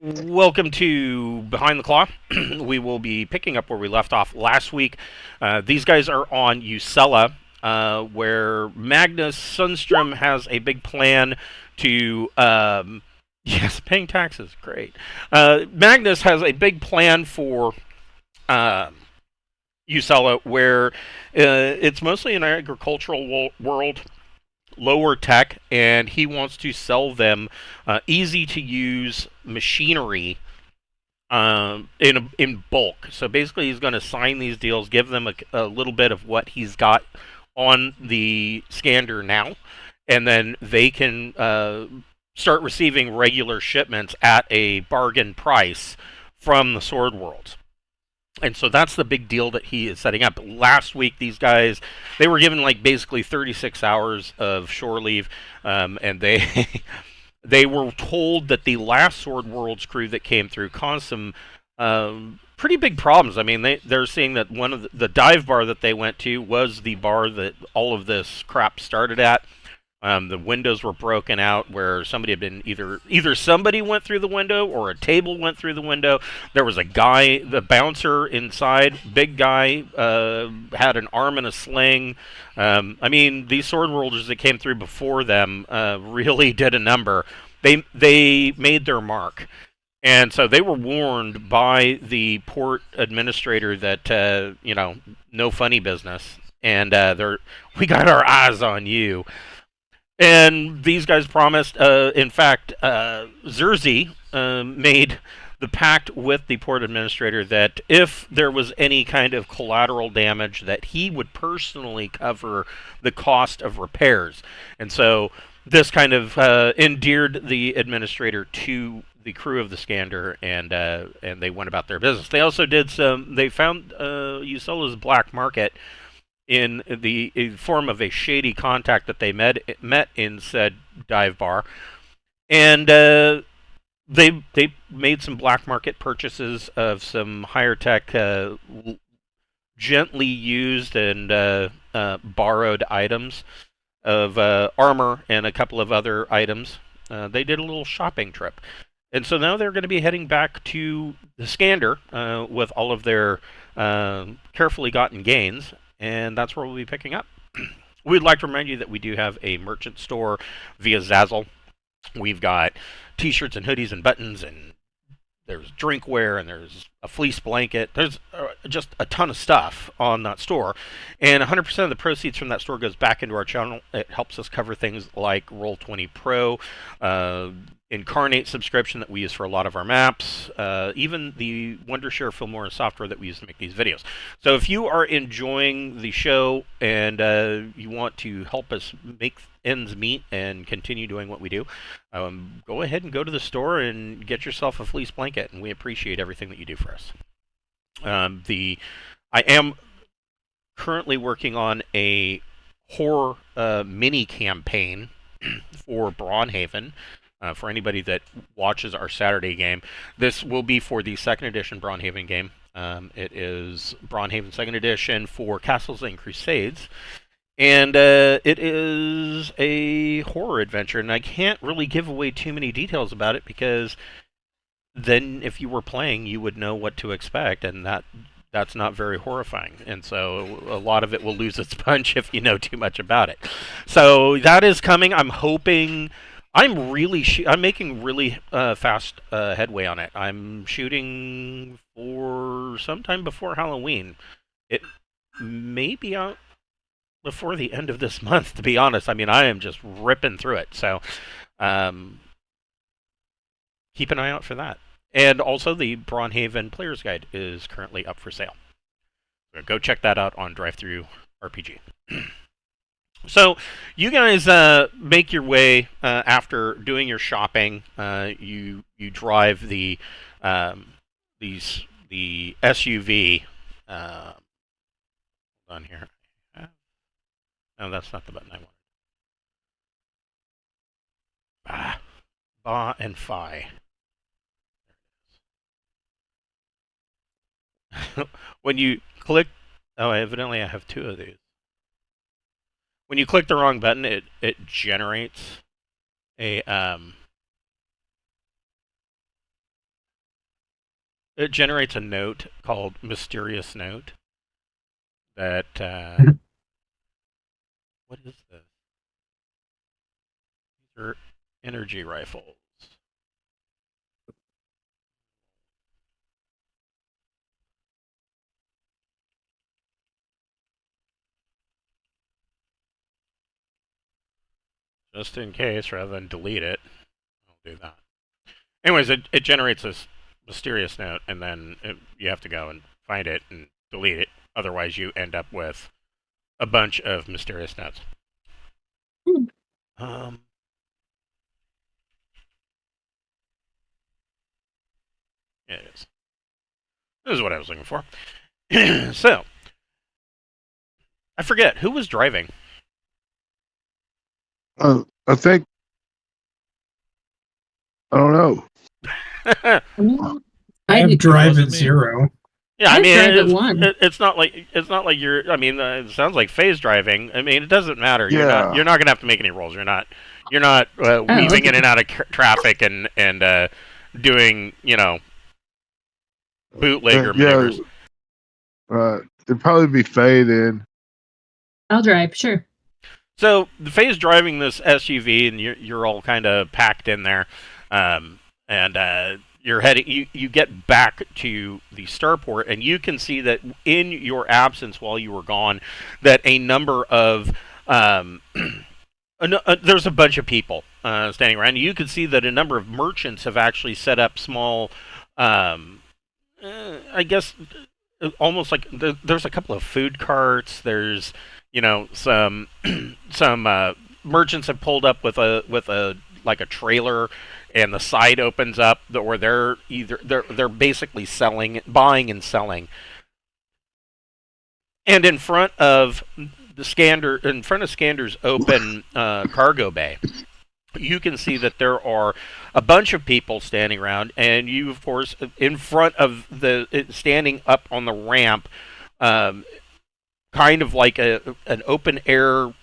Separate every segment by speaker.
Speaker 1: Welcome to Behind the Claw. We will be picking up where we left off last week. These guys are on Usella, where Magnus Sundstrom has a big plan to. Yes, paying taxes, great. Magnus has a big plan for Usella, where it's mostly an agricultural world, lower tech, and he wants to sell them easy to use machinery in bulk. So basically, he's going to sign these deals, give them a little bit of what he's got on the scander now, and then they can start receiving regular shipments at a bargain price from the Sword World. And so that's the big deal that he is setting up. Last week, these guys, they were given like basically 36 hours of shore leave, and they they were told that the last Sword Worlds crew that came through caused some pretty big problems. I mean, they're seeing that one of the dive bar that they went to was the bar that all of this crap started at. The windows were broken out where somebody had been either somebody went through the window or a table went through the window. There was a guy, the bouncer inside, big guy, had an arm in a sling. I mean, these sword worlders that came through before them really did a number. They made their mark. And so they were warned by the port administrator that no funny business, and we got our eyes on you. And these guys promised. In fact, Zerzi made the pact with the port administrator that if there was any kind of collateral damage, that he would personally cover the cost of repairs. And so this kind of endeared the administrator to the crew of the Scander, and they went about their business. They also did some. They found Usella's black market in the form of a shady contact that they met in said dive bar, and they made some black market purchases of some higher tech, gently used and borrowed items of armor and a couple of other items. They did a little shopping trip. And so now they're going to be heading back to the Scander with all of their carefully gotten gains, and that's where we'll be picking up. We'd like to remind you that we do have a merchant store via Zazzle. We've got t-shirts and hoodies and buttons, and there's drinkware, and there's a fleece blanket. There's just a ton of stuff on that store, and 100% of the proceeds from that store goes back into our channel. It helps us cover things like Roll20 Pro, Incarnate subscription that we use for a lot of our maps, even the Wondershare Filmora software that we use to make these videos. So if you are enjoying the show and you want to help us make ends meet and continue doing what we do, go ahead and go to the store and get yourself a fleece blanket, and we appreciate everything that you do for us. I am currently working on a horror mini campaign for Braunhaven. For anybody that watches our Saturday game, this will be for the second edition Braunhaven game. It is Braunhaven second edition for Castles and Crusades, and it is a horror adventure. And I can't really give away too many details about it because then, if you were playing, you would know what to expect, and that's not very horrifying. And so a lot of it will lose its punch if you know too much about it. So that is coming. I'm hoping. I'm making really fast headway on it. I'm shooting for sometime before Halloween. It may be out before the end of this month, to be honest. I mean, I am just ripping through it. So um, keep an eye out for that. And also, the Braunhaven Player's Guide is currently up for sale. So go check that out on Drive-Thru RPG. So you guys make your way after doing your shopping. You drive the SUV. Hold on here. No, that's not the button I wanted. Ba and Phi. When you click, oh, evidently I have two of these. When you click the wrong button, it generates a it generates a note called Mysterious Note that, what is this? These are energy rifles. Just in case, rather than delete it, I'll do that. Anyways, it generates this mysterious note, and then you have to go and find it and delete it. Otherwise, you end up with a bunch of mysterious notes. Um, yeah, it is. This is what I was looking for. So, I forget who was driving.
Speaker 2: I think I don't know.
Speaker 3: I have drive at
Speaker 4: me.
Speaker 3: 0.
Speaker 1: Yeah, I
Speaker 5: I'd
Speaker 1: mean,
Speaker 5: drive at 1.
Speaker 1: it's not like you're. I mean, it sounds like Faye's driving. I mean, it doesn't matter.
Speaker 2: Yeah.
Speaker 1: You're not gonna have to make any rolls. You're not weaving
Speaker 5: okay.
Speaker 1: in and out of traffic and doing bootlegger maneuvers.
Speaker 2: It'd probably be Faye then.
Speaker 5: I'll drive, sure.
Speaker 1: So the Faye's driving this SUV, and you're all kind of packed in there, and you're heading. You get back to the starport, and you can see that in your absence while you were gone, that a number of there's a bunch of people standing around. You can see that a number of merchants have actually set up small, I guess, almost like there's a couple of food carts. There's some some merchants have pulled up with a like a trailer, and the side opens up where they're basically buying and selling. And in front of Skander's open cargo bay, you can see that there are a bunch of people standing around, and you, of course, in front of standing up on the ramp, kind of like an open air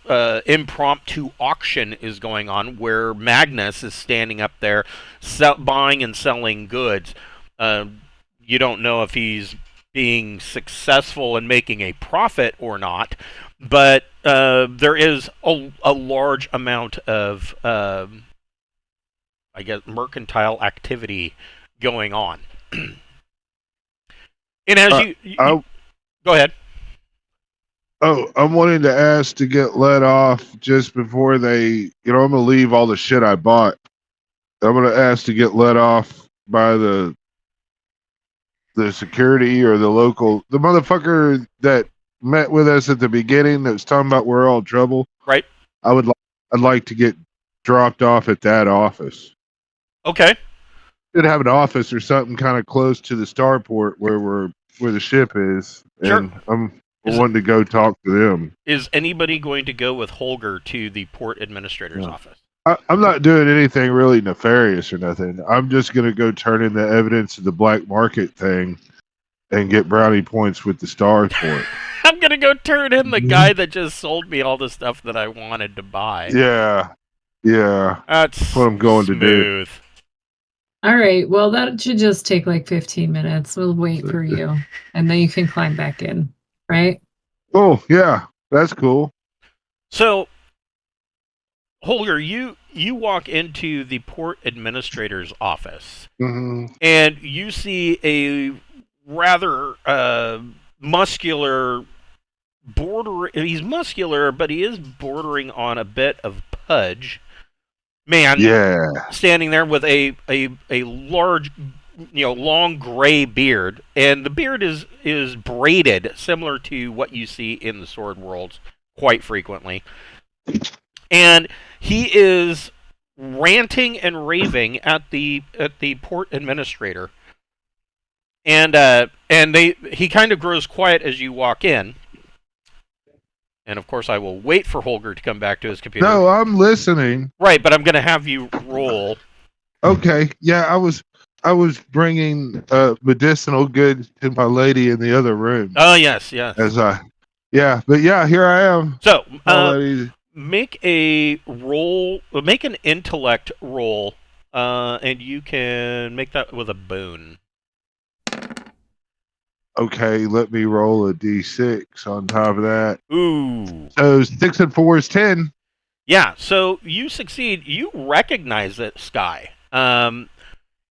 Speaker 1: impromptu auction is going on, where Magnus is standing up there buying and selling goods. You don't know if he's being successful in making a profit or not, but there is a large amount of, I guess, mercantile activity going on. And as go ahead.
Speaker 2: Oh, I'm wanting to ask to get let off just before they, I'm going to leave all the shit I bought. I'm going to ask to get let off by the security or the motherfucker that met with us at the beginning that was talking about we're all in trouble.
Speaker 1: Right.
Speaker 2: I'd like to get dropped off at that office.
Speaker 1: Okay.
Speaker 2: Should have an office or something kind of close to the starport where the ship is.
Speaker 1: Sure.
Speaker 2: And I'm wanting to go talk to them.
Speaker 1: Is anybody going to go with Holger to the port administrator's office?
Speaker 2: I'm not doing anything really nefarious or nothing. I'm just going to go turn in the evidence of the black market thing and get brownie points with the stars for it.
Speaker 1: I'm going to go turn in the guy that just sold me all the stuff that I wanted to buy.
Speaker 2: Yeah.
Speaker 1: That's
Speaker 2: what I'm going to do.
Speaker 5: All right, well, that should just take like 15 minutes. We'll wait for you, and then you can climb back in, right?
Speaker 2: Oh, yeah. That's cool.
Speaker 1: So, Holger, you walk into the port administrator's office, and you see a rather muscular he's muscular, but he is bordering on a bit of pudge man standing there with a large, long gray beard, and the beard is braided, similar to what you see in the Sword Worlds quite frequently. And he is ranting and raving at the port administrator, and he kind of grows quiet as you walk in. And of course, I will wait for Holger to come back to his computer.
Speaker 2: No, I'm listening.
Speaker 1: Right, but I'm going to have you roll.
Speaker 2: Okay, yeah, I was bringing medicinal goods to my lady in the other room.
Speaker 1: Oh yes.
Speaker 2: But here I am.
Speaker 1: So, make a roll. Make an intellect roll, and you can make that with a boon.
Speaker 2: Okay, let me roll a d6 on top of that.
Speaker 1: Ooh.
Speaker 2: So 6 and 4 is 10.
Speaker 1: Yeah, so you succeed. You recognize this guy.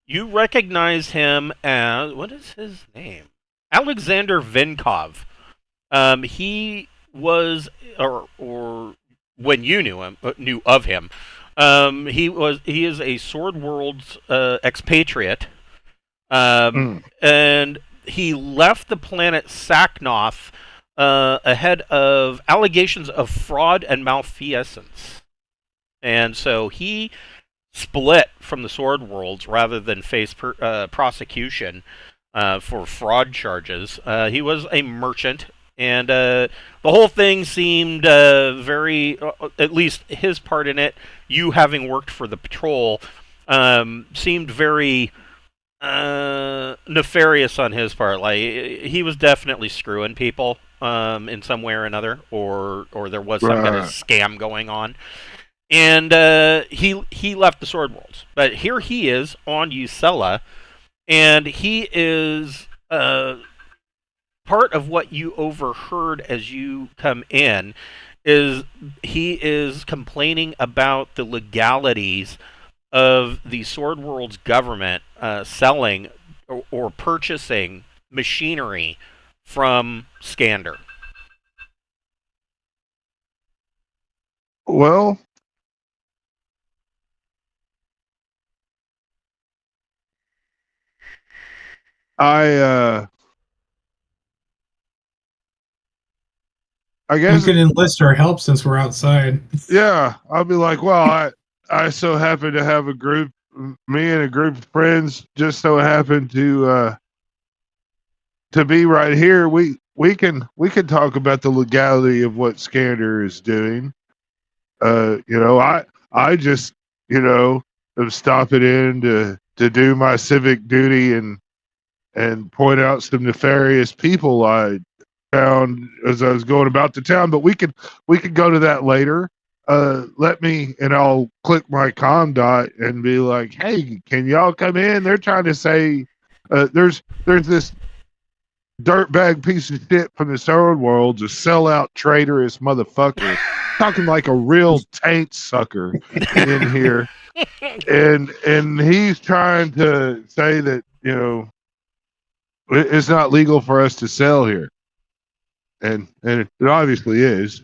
Speaker 1: You recognize him as, what is his name? Alexandr Vinkhov. He was, or when you knew of him, he is a Sword World's expatriate, and he left the planet Saknoth ahead of allegations of fraud and malfeasance, and so he split from the Sword Worlds rather than face prosecution for fraud charges. He was a merchant, and the whole thing seemed very, at least his part in it, you having worked for the patrol, seemed very nefarious on his part. Like, he was definitely screwing people in some way or another, or there was some kind of scam going on. And he left the Sword Worlds, but here he is on Usella, and he is part of what you overheard as you come in is he is complaining about the legalities of the Sword World's government selling or purchasing machinery from Skander.
Speaker 2: Well, I guess
Speaker 3: we could enlist our help since we're outside.
Speaker 2: Yeah, I'll be like, well, I so happen to have a group, me and a group of friends, just so happen to be right here. We can talk about the legality of what Skander is doing. I just am stopping in to do my civic duty and point out some nefarious people I found as I was going about the town. But we could go to that later. Let me, and I'll click my comm dot and be like, hey, can y'all come in? They're trying to say there's this dirtbag piece of shit from the Sword World, a sellout traitorous motherfucker, talking like a real taint sucker in here. And he's trying to say that, it's not legal for us to sell here. And it obviously is.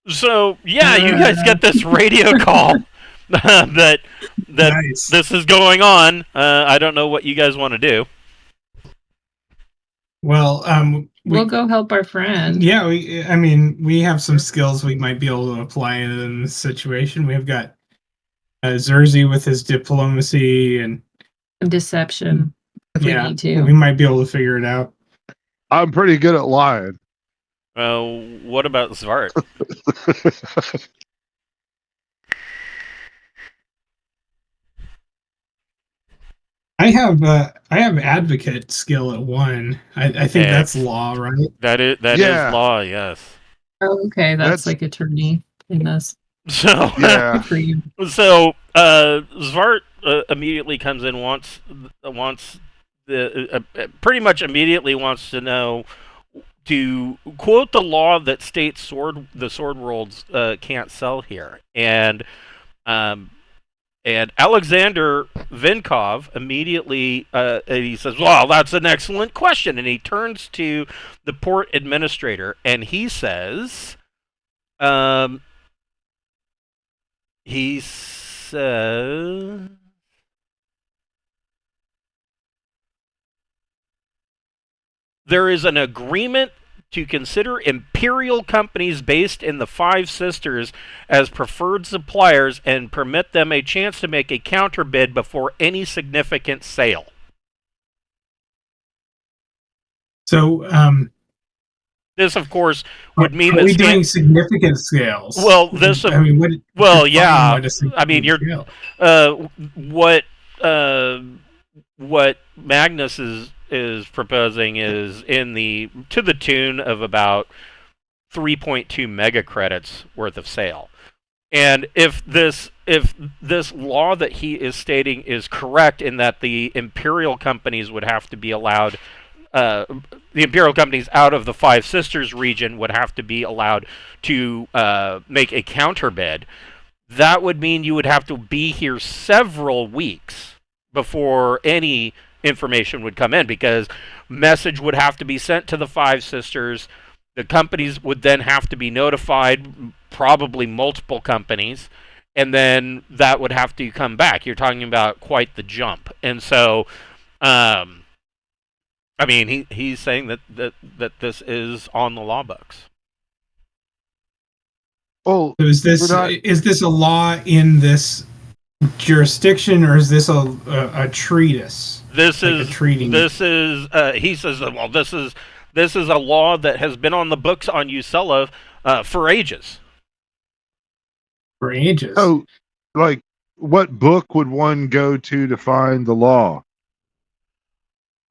Speaker 1: So yeah, you guys get this radio call that
Speaker 3: Nice.
Speaker 1: This is going on. I don't know what you guys want to do.
Speaker 3: Well,
Speaker 5: we'll go help our friend.
Speaker 3: Yeah, we have some skills we might be able to apply in this situation. We've got Zerzy with his diplomacy and
Speaker 5: deception. If we need to.
Speaker 3: We might be able to figure it out.
Speaker 2: I'm pretty good at lying.
Speaker 1: What about Zvart?
Speaker 3: I have advocate skill at 1. I think that's law, right?
Speaker 1: That is law, yes.
Speaker 5: Oh, okay, that's like attorney in this.
Speaker 1: So
Speaker 2: yeah.
Speaker 5: Good for you.
Speaker 1: So Zvart immediately comes in, wants pretty much immediately wants to know, to quote the law that states the Sword Worlds can't sell here, and Alexandr Vinkhov immediately he says, "Well, that's an excellent question," and he turns to the port administrator and he says, there is an agreement to consider Imperial companies based in the Five Sisters as preferred suppliers and permit them a chance to make a counterbid before any significant sale.
Speaker 3: So,
Speaker 1: this, of course, would mean that
Speaker 3: we're doing significant scales.
Speaker 1: Well, this. What Magnus is proposing is to the tune of about 3.2 mega credits worth of sale. And if this law that he is stating is correct, in that the Imperial companies would have to be allowed the Imperial companies out of the Five Sisters region would have to be allowed to make a counter bid. That would mean you would have to be here several weeks before any information would come in, because message would have to be sent to the Five Sisters. The companies would then have to be notified, probably multiple companies, and then that would have to come back. You're talking about quite the jump. And so, I mean, he's saying that this is on the law books.
Speaker 2: Well,
Speaker 3: So is this a law in this jurisdiction, or is this a treatise?
Speaker 1: This
Speaker 3: Like
Speaker 1: is
Speaker 3: a treating?
Speaker 1: he says, well, this is a law that has been on the books on Usella for ages.
Speaker 3: For ages.
Speaker 2: so, like, what book would one go to find the law?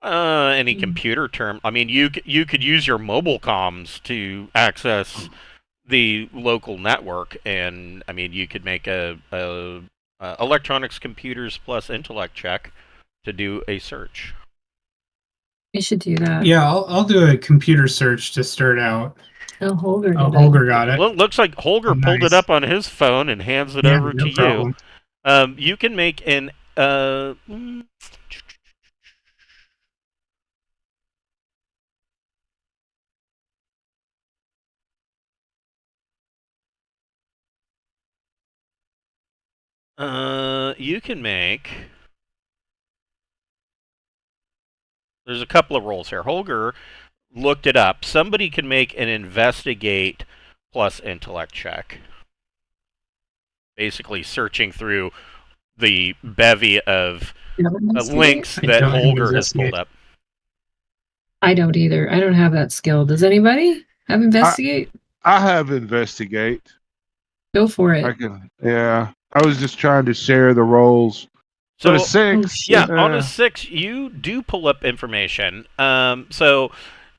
Speaker 1: Any computer term. I mean, you could use your mobile comms to access the local network, and I mean, you could make a electronics computers plus intellect check to do a search.
Speaker 5: You should do that.
Speaker 3: Yeah, I'll do a computer search to start out.
Speaker 5: Oh, Holger did
Speaker 3: Oh,
Speaker 5: it.
Speaker 3: Holger got it.
Speaker 1: Well, it looks like Holger pulled
Speaker 3: Nice.
Speaker 1: it up on his phone and hands it
Speaker 3: Yeah,
Speaker 1: over
Speaker 3: no
Speaker 1: to
Speaker 3: problem.
Speaker 1: you. You can make an you can make. There's a couple of rolls here. Holger looked it up. Somebody can make an investigate plus intellect check. Basically, searching through the bevy of
Speaker 5: You have investigate?
Speaker 1: links
Speaker 3: I
Speaker 1: that
Speaker 3: don't have
Speaker 1: Holger has
Speaker 3: investigate.
Speaker 1: pulled up.
Speaker 5: I don't either. I don't have that skill. Does anybody have investigate?
Speaker 2: I have investigate.
Speaker 5: Go for it.
Speaker 2: I can. Yeah, I was just trying to share the roles. So
Speaker 1: So
Speaker 2: a 6.
Speaker 5: Oh, shit.
Speaker 1: yeah, on
Speaker 2: Uh,
Speaker 1: a 6, you do pull up information. So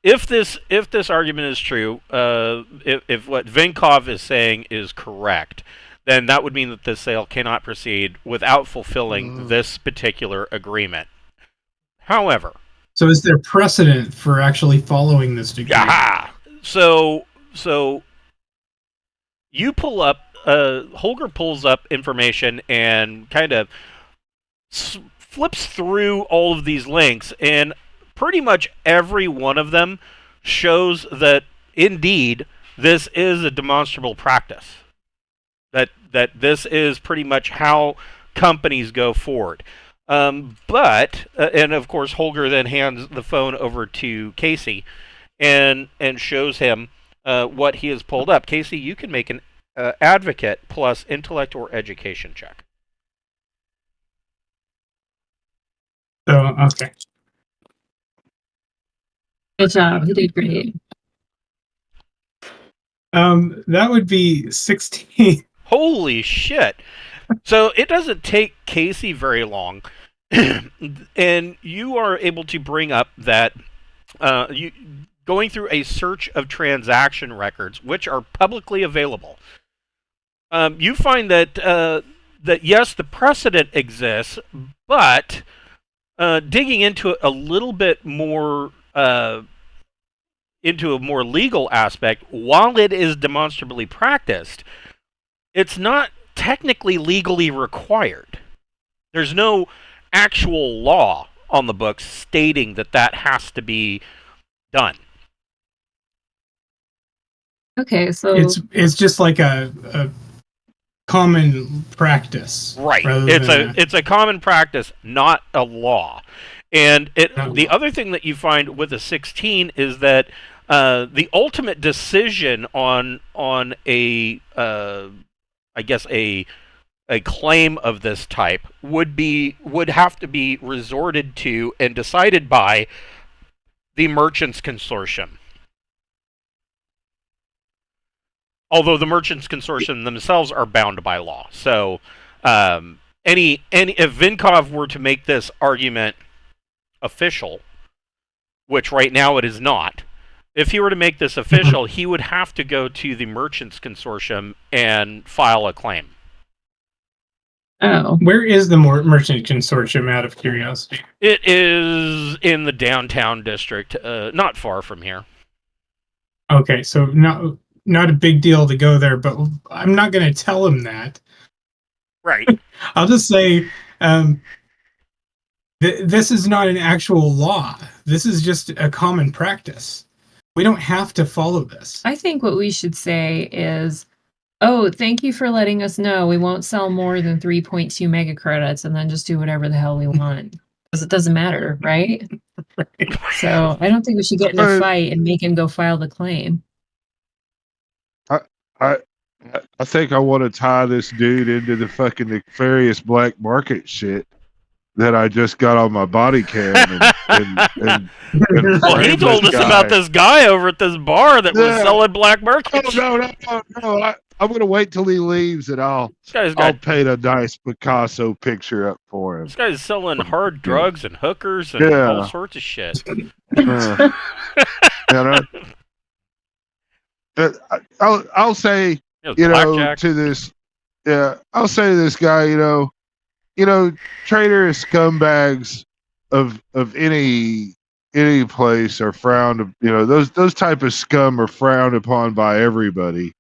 Speaker 1: if this argument is true, if what Vinkhov is saying is correct, then that would mean that this sale cannot proceed without fulfilling this particular agreement. However,
Speaker 3: So is there precedent for actually following this degree?
Speaker 1: aha! So you pull up. Holger pulls up information and kind of flips through all of these links, and pretty much every one of them shows that indeed this is a demonstrable practice. That this is pretty much how companies go forward. But and of course Holger then hands the phone over to Casey and shows him what he has pulled up. Casey, you can make an advocate plus intellect or education check.
Speaker 3: So okay.
Speaker 5: Good job. You did great.
Speaker 3: That would be 16.
Speaker 1: Holy shit! So it doesn't take Casey very long, and you are able to bring up that you going through a search of transaction records, which are publicly available. You find that that yes, the precedent exists, but digging into it a little bit more. Into a more legal aspect, while it is demonstrably practiced, it's not technically legally required. There's no actual law on the books stating that that has to be done.
Speaker 5: Okay, so
Speaker 3: It's just like a common practice.
Speaker 1: Right.
Speaker 3: rather
Speaker 1: It's a common practice, not a law. And
Speaker 3: No.
Speaker 1: the other thing that you find with a 16 is that the ultimate decision on a I guess a claim of this type would have to be resorted to and decided by the Merchants Consortium. Although the Merchants Consortium themselves are bound by law. So if Vinkhov were to make this argument official, which right now it is not, if he were to make this official, he would have to go to the Merchants Consortium and file a claim.
Speaker 5: Oh,
Speaker 3: Where is the merchant consortium? Out of curiosity.
Speaker 1: It is in the downtown district, not far from here.
Speaker 3: Okay, so not a big deal to go there, but I'm not going to tell him that.
Speaker 1: Right.
Speaker 3: I'll just say, this is not an actual law. This is just a common practice. We don't have to follow this.
Speaker 5: I think what we should say is, oh, thank you for letting us know. We won't sell more than 3.2 mega credits, and then just do whatever the hell we want. Because it doesn't matter, right? So I don't think we should get in a fight and make him go file the claim.
Speaker 2: I think I want to tie this dude into the fucking nefarious black market shit that I just got on my body cam. And
Speaker 1: Well, he
Speaker 2: frame
Speaker 1: told
Speaker 2: this
Speaker 1: us
Speaker 2: guy.
Speaker 1: about this guy over at this bar that was
Speaker 2: Yeah.
Speaker 1: selling black market.
Speaker 2: No. I'm gonna wait till he leaves, and I'll paint a nice Picasso picture up for him.
Speaker 1: This guy's selling hard drugs and hookers and
Speaker 2: Yeah.
Speaker 1: all sorts of shit.
Speaker 2: I'll say,
Speaker 1: Blackjack.
Speaker 2: to this, I'll say to this guy, traitorous scumbags of any place are frowned. Those type of scum are frowned upon by everybody.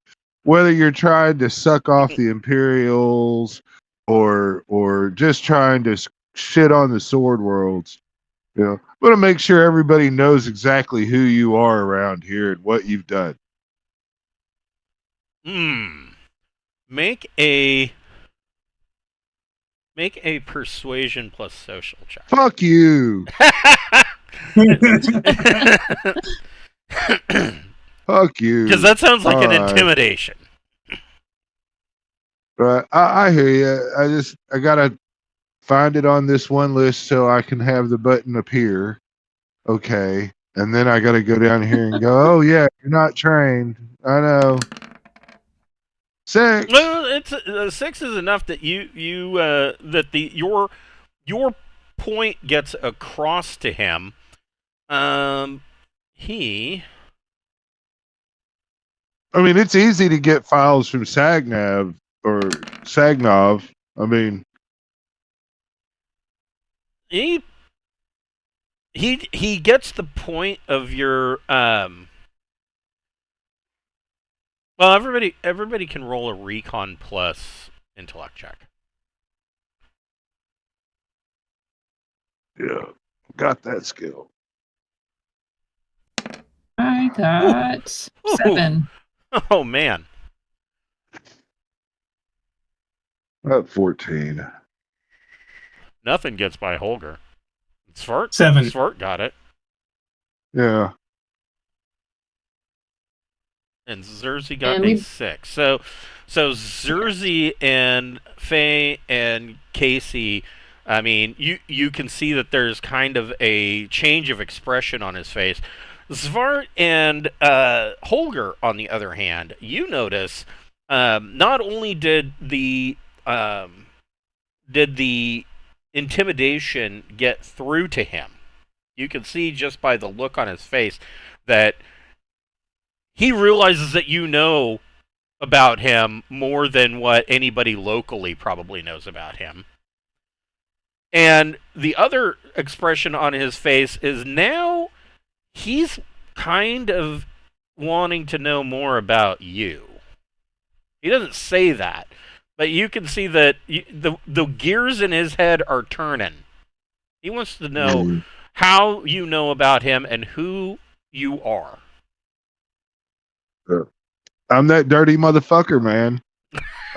Speaker 2: Whether you're trying to suck off the Imperials or just trying to shit on the Sword Worlds, I'm gonna make sure everybody knows exactly who you are around here and what you've done.
Speaker 1: Make a persuasion plus social check.
Speaker 2: Fuck you. Fuck you.
Speaker 1: Because that sounds like an
Speaker 2: Alright.
Speaker 1: intimidation.
Speaker 2: Right. I hear you. I gotta find it on this one list so I can have the button appear. Okay. And then I gotta go down here and go, oh yeah, you're not trained. I know. 6.
Speaker 1: Well, it's 6 is enough that your point gets across to him.
Speaker 2: It's easy to get files from Sagnov. I mean,
Speaker 1: he gets the point of your well, everybody can roll a recon plus intellect check.
Speaker 2: yeah, got that skill.
Speaker 5: I got 7.
Speaker 1: Oh man.
Speaker 2: About 14.
Speaker 1: Nothing gets by Holger. Svart?
Speaker 3: 7.
Speaker 1: Svart got it.
Speaker 2: Yeah.
Speaker 1: And Zerzy got
Speaker 5: And
Speaker 1: a
Speaker 5: we-
Speaker 1: 6. So Zerzy and Faye and Casey, you can see that there's kind of a change of expression on his face. Svart and Holger, on the other hand, you notice not only did the intimidation get through to him, you can see just by the look on his face that he realizes that you know about him more than what anybody locally probably knows about him. And the other expression on his face is now he's kind of wanting to know more about you. He doesn't say that, but you can see that the gears in his head are turning. He wants to know how you know about him and who you are.
Speaker 2: I'm that dirty motherfucker, man.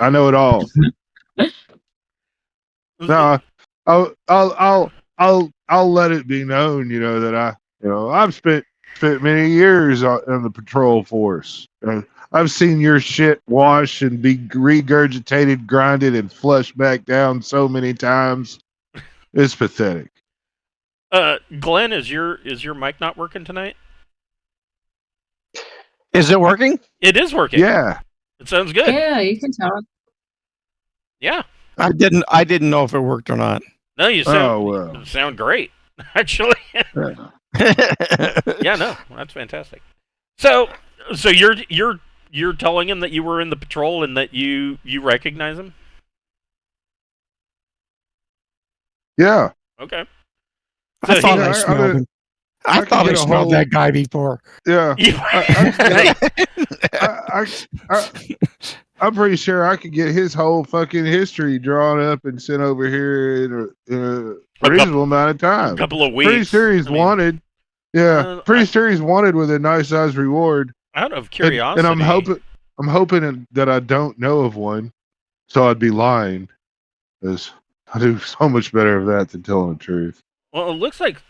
Speaker 2: I know it all. No, I'll let it be known, that I've spent many years on the patrol force. I've seen your shit wash and be regurgitated, grinded, and flushed back down so many times. It's pathetic.
Speaker 1: Glenn, is your mic not working tonight?
Speaker 4: Is it working?
Speaker 1: It is working.
Speaker 2: Yeah.
Speaker 1: It sounds good.
Speaker 5: Yeah, you can talk.
Speaker 1: Yeah.
Speaker 4: I didn't know if it worked or not.
Speaker 1: No, you sound great. Actually. Yeah, no, that's fantastic. So you're telling him that you were in the patrol and that you recognize him?
Speaker 2: Yeah.
Speaker 1: Okay.
Speaker 4: I
Speaker 1: So
Speaker 4: thought
Speaker 2: yeah,
Speaker 4: I smelled him. I
Speaker 2: could
Speaker 4: thought I
Speaker 2: get a
Speaker 4: smelled
Speaker 2: whole-
Speaker 4: that guy before.
Speaker 2: Yeah. I'm pretty sure I could get his whole fucking history drawn up and sent over here in a reasonable amount of
Speaker 1: a
Speaker 2: time.
Speaker 1: couple of
Speaker 2: Pretty
Speaker 1: weeks.
Speaker 2: sure he's wanted. Yeah, pretty
Speaker 1: I-
Speaker 2: sure he's wanted with a nice size reward.
Speaker 1: Out of
Speaker 2: And
Speaker 1: curiosity,
Speaker 2: I'm hoping that I don't know of one, so I'd be lying, because I do so much better of that than telling the truth.
Speaker 1: Well, it looks like.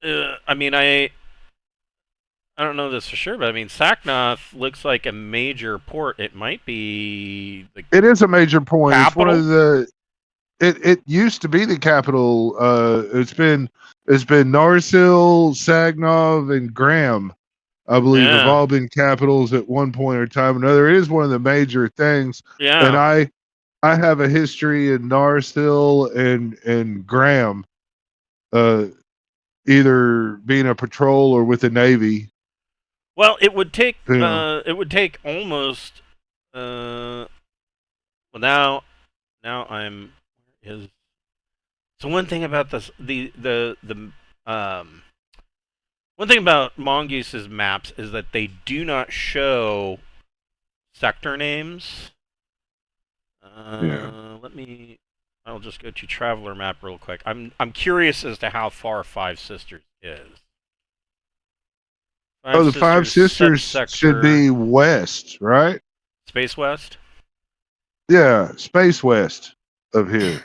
Speaker 1: I mean, I don't know this for sure, but I mean, Sacknoth looks like a major port. It might be the
Speaker 2: It is a major point. It's one
Speaker 1: capital.
Speaker 2: of the. It used to be the capital. It's been Narsil, Sagnov, and Graham, I believe, have
Speaker 1: Yeah.
Speaker 2: all been capitals at one point or time or another. It is one of the major things.
Speaker 1: Yeah.
Speaker 2: And I have a history in Narsil and Graham, either being a patrol or with the Navy.
Speaker 1: Well, it would take.
Speaker 2: Yeah.
Speaker 1: It would take almost. Well, now I'm. Is so one thing about this one thing about Mongoose's maps is that they do not show sector names. Let me. I'll just go to Traveler map real quick. I'm curious as to how far Five Sisters is.
Speaker 2: The Five Sisters should be west, right?
Speaker 1: Space West.
Speaker 2: Yeah, space west of here.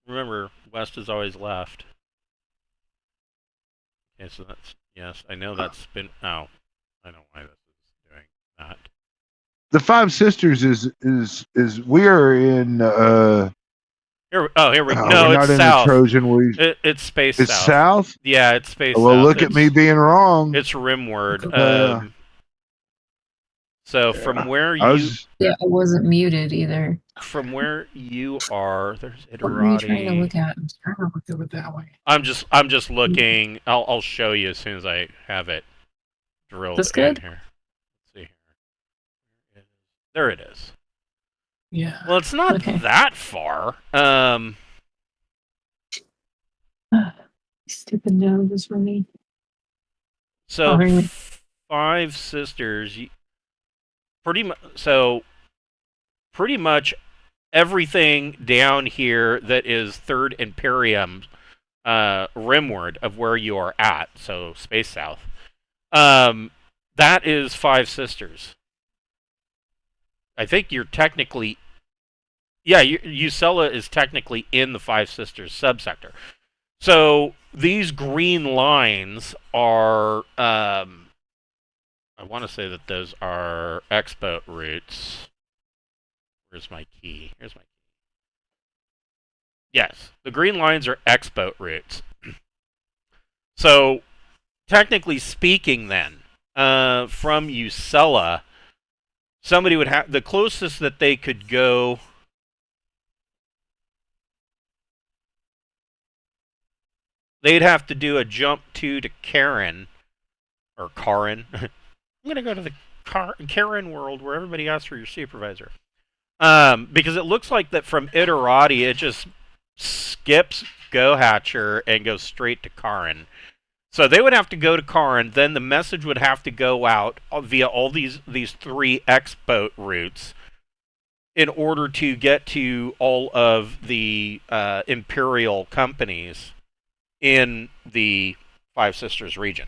Speaker 1: Remember, west is always left. Okay, so that's yes. I know that's been. Oh, I know why this is doing that.
Speaker 2: The Five Sisters is we are in.
Speaker 1: Here we go.
Speaker 2: We're
Speaker 1: No,
Speaker 2: not
Speaker 1: it's
Speaker 2: in
Speaker 1: south.
Speaker 2: the Trojan.
Speaker 1: It's space
Speaker 2: It's
Speaker 1: south.
Speaker 2: south.
Speaker 1: Yeah, it's space
Speaker 2: Well,
Speaker 1: south.
Speaker 2: look at me being wrong.
Speaker 1: It's rimward.
Speaker 2: Yeah.
Speaker 1: So from where
Speaker 2: I
Speaker 1: you
Speaker 2: was,
Speaker 5: Yeah, I wasn't muted either.
Speaker 1: from where you are, there's
Speaker 5: What are you trying to
Speaker 1: Iterati.
Speaker 5: look at?
Speaker 3: I'm trying to look at it that way.
Speaker 1: I'm just looking. I'll show you as soon as I have it drilled
Speaker 5: This
Speaker 1: in
Speaker 5: good?
Speaker 1: here. Let's see here. There it is.
Speaker 3: Yeah.
Speaker 1: Well, it's not
Speaker 5: Okay.
Speaker 1: that far.
Speaker 5: Stupid nose is for me.
Speaker 1: So
Speaker 5: Alright.
Speaker 1: Five Sisters. Pretty much everything down here that is Third Imperium, rimward of where you are at. So space south. That is Five Sisters. I think you're technically. Yeah, Usella is technically in the Five Sisters subsector. So these green lines are, I want to say that those are X-boat routes. Where's my key? Here's my key. Yes, the green lines are X-boat routes. So, technically speaking then, from Usella, somebody would have, the closest that they could go. They'd have to do a jump to Karen, or Karin. I'm going to go to the Karen world where everybody asks for your supervisor. Because it looks like that from Iterati, it just skips Gohatcher and goes straight to Karin. So they would have to go to Karin, then the message would have to go out via all these three X-boat routes in order to get to all of the Imperial companies in the Five Sisters region.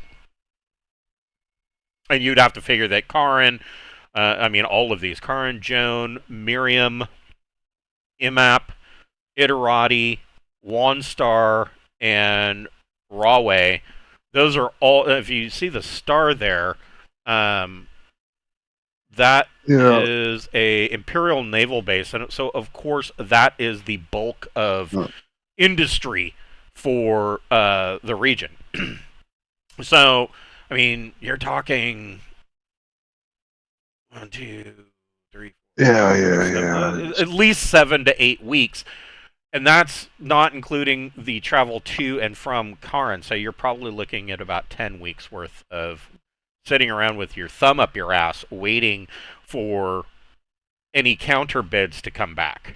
Speaker 1: And you'd have to figure that Karin, all of these, Karin, Joan, Miriam, Imap, Iterati, Wonstar, and Raway, those are all, if you see the star there, that is a Imperial naval base. And so, of course, that is the bulk of industry for the region. So, I mean, you're talking 1, 2, 3, 4,
Speaker 2: yeah.
Speaker 1: At least 7 to 8 weeks. And that's not including the travel to and from Karin. So you're probably looking at about 10 weeks worth of sitting around with your thumb up your ass waiting for any counter bids to come back.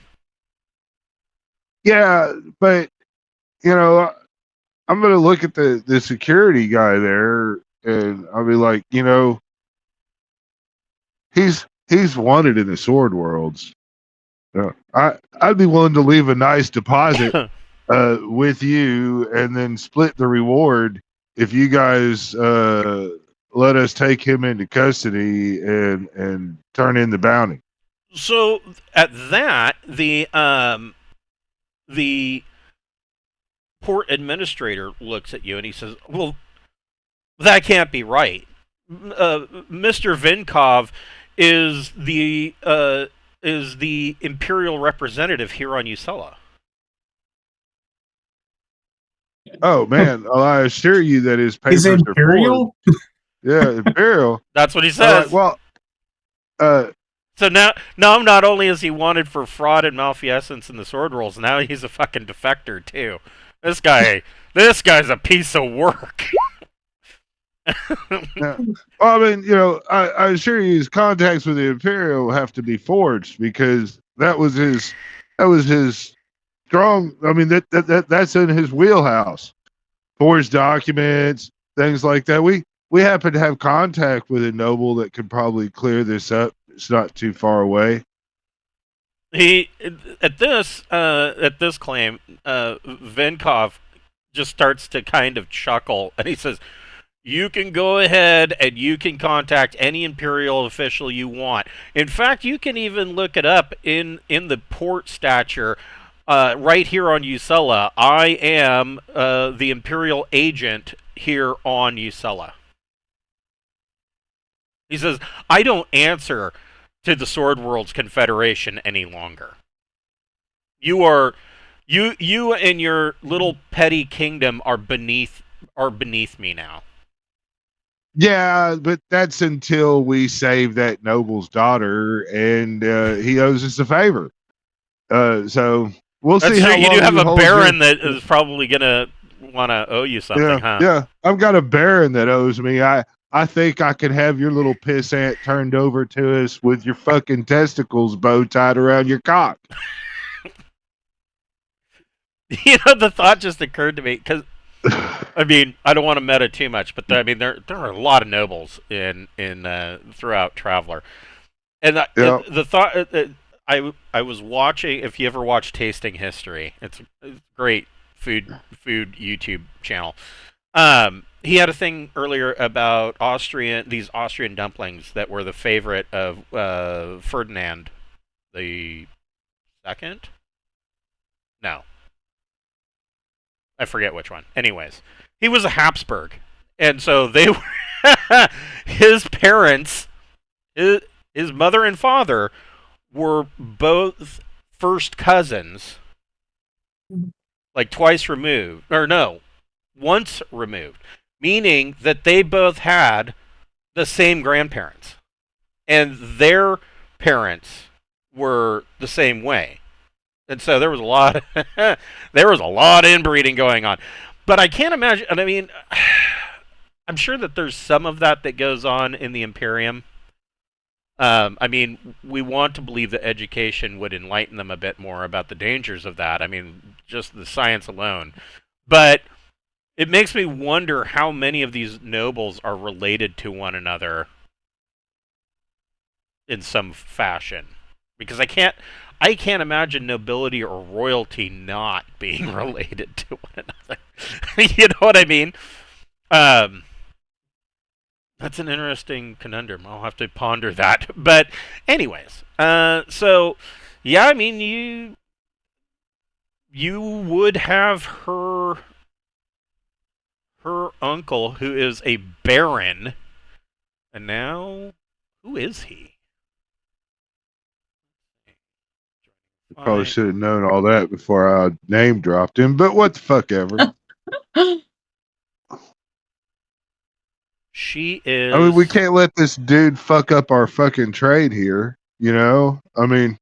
Speaker 2: Yeah, but you know, I'm gonna look at the security guy there, and I'll be like, you know, he's wanted in the sword worlds. I'd be willing to leave a nice deposit with you, and then split the reward if you guys let us take him into custody and turn in the bounty.
Speaker 1: So at that, the port administrator looks at you and he says, "Well, that can't be right. Mr. Vinkhov is the Imperial representative here on Usella."
Speaker 2: Oh man, well, I assure you that his
Speaker 3: He's
Speaker 2: papers are forged.
Speaker 3: Imperial?
Speaker 2: Yeah, Imperial.
Speaker 1: That's what he
Speaker 2: All
Speaker 1: says.
Speaker 2: right, well,
Speaker 1: So now not only is he wanted for fraud and malfeasance in the sword rolls, now he's a fucking defector too. This guy's a piece of work.
Speaker 2: yeah. Well, I mean, you know, I assure you, his contacts with the Imperial have to be forged because that was his strong. I mean, that's in his wheelhouse. Forged documents, things like that. We happen to have contact with a noble that could probably clear this up. It's not too far away.
Speaker 1: He at this claim, Vinkhov just starts to kind of chuckle, and he says, "You can go ahead and you can contact any Imperial official you want. In fact, you can even look it up in the port stature right here on Usella. I am the Imperial agent here on Usella." He says, "I don't answer to the Sword World's Confederation any longer. You and your little petty kingdom are beneath me now."
Speaker 2: Yeah, but that's until we save that noble's daughter, and he owes us a favor. So we'll
Speaker 1: That's
Speaker 2: see
Speaker 1: true.
Speaker 2: how
Speaker 1: You
Speaker 2: long
Speaker 1: do have
Speaker 2: he
Speaker 1: a
Speaker 2: holds
Speaker 1: baron
Speaker 2: your-
Speaker 1: that is probably gonna want to owe you something,
Speaker 2: yeah,
Speaker 1: huh?
Speaker 2: yeah. I've got a baron that owes me. I think I could have your little pissant turned over to us with your fucking testicles bow tied around your cock.
Speaker 1: You know, the thought just occurred to me because I mean, I don't want to meta too much, but I mean, there are a lot of nobles in throughout Traveler, and the thought I was watching. If you ever watch Tasting History, it's a great food YouTube channel. He had a thing earlier about these Austrian dumplings that were the favorite of Ferdinand the Second. No, I forget which one. Anyways, he was a Habsburg, and so they were his parents, his mother and father, were both first cousins, like twice removed, or no, once removed, meaning that they both had the same grandparents, and their parents were the same way. And so there was a lot of inbreeding going on. But I can't imagine, and I mean, I'm sure that there's some of that goes on in the Imperium. I mean, we want to believe that education would enlighten them a bit more about the dangers of that. I mean, just the science alone. But it makes me wonder how many of these nobles are related to one another in some fashion. Because I can't imagine nobility or royalty not being related to one another. You know what I mean? That's an interesting conundrum. I'll have to ponder that. But anyways, so yeah, I mean, you would have her uncle, who is a baron, and now who is he?
Speaker 2: Probably should have known all that before I name dropped him, but what the fuck ever.
Speaker 1: She is.
Speaker 2: I mean, we can't let this dude fuck up our fucking trade here, you know? I mean,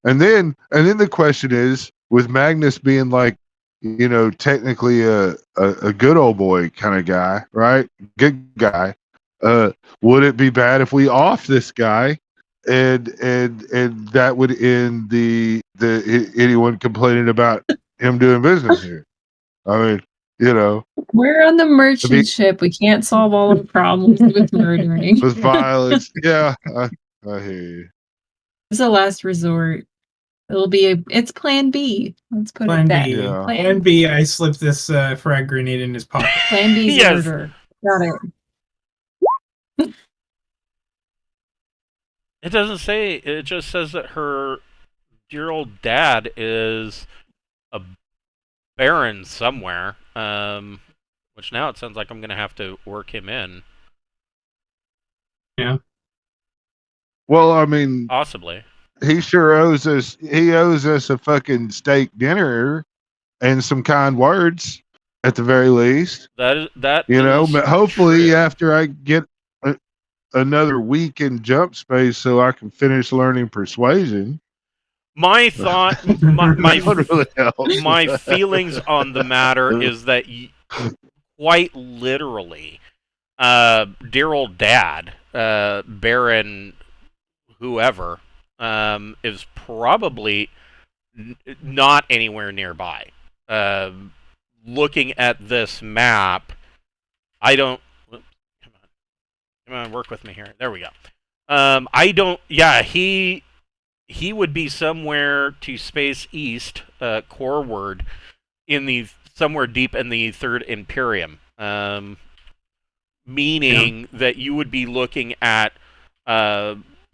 Speaker 2: and then the question is, with Magnus being like, you know, technically a good old boy kind of guy, right? Good guy. Would it be bad if we off this guy and that would end the anyone complaining about him doing business here. I mean, you know,
Speaker 5: We're on the
Speaker 2: to
Speaker 5: merchant
Speaker 2: be
Speaker 5: ship. We can't solve all the problems with murdering.
Speaker 2: with violence. Yeah, I hear you.
Speaker 5: It's a last resort. It's plan B. Let's put
Speaker 3: Plan
Speaker 5: it that.
Speaker 3: B.
Speaker 2: Yeah.
Speaker 3: Plan B, I slipped this frag grenade in his pocket.
Speaker 5: Plan B's
Speaker 1: Yes.
Speaker 5: murder. Got it.
Speaker 1: It doesn't say. It just says that her dear old dad is a baron somewhere. Which now it sounds like I'm gonna have to work him in,
Speaker 2: Well, I mean,
Speaker 1: possibly.
Speaker 2: he sure owes us. He owes us a fucking steak dinner and some kind words at the very least.
Speaker 1: That
Speaker 2: You know,
Speaker 1: is
Speaker 2: but hopefully
Speaker 1: true.
Speaker 2: after I get another week in jump space, so I can finish learning persuasion.
Speaker 1: My thought, my
Speaker 2: That would really help.
Speaker 1: my feelings on the matter is that quite literally, dear old dad, Baron, whoever, is probably not anywhere nearby. Looking at this map, I don't. Come on, work with me here. There we go. I don't. Yeah, he would be somewhere to space east, coreward, in the somewhere deep in the Third Imperium. Meaning that you would be looking at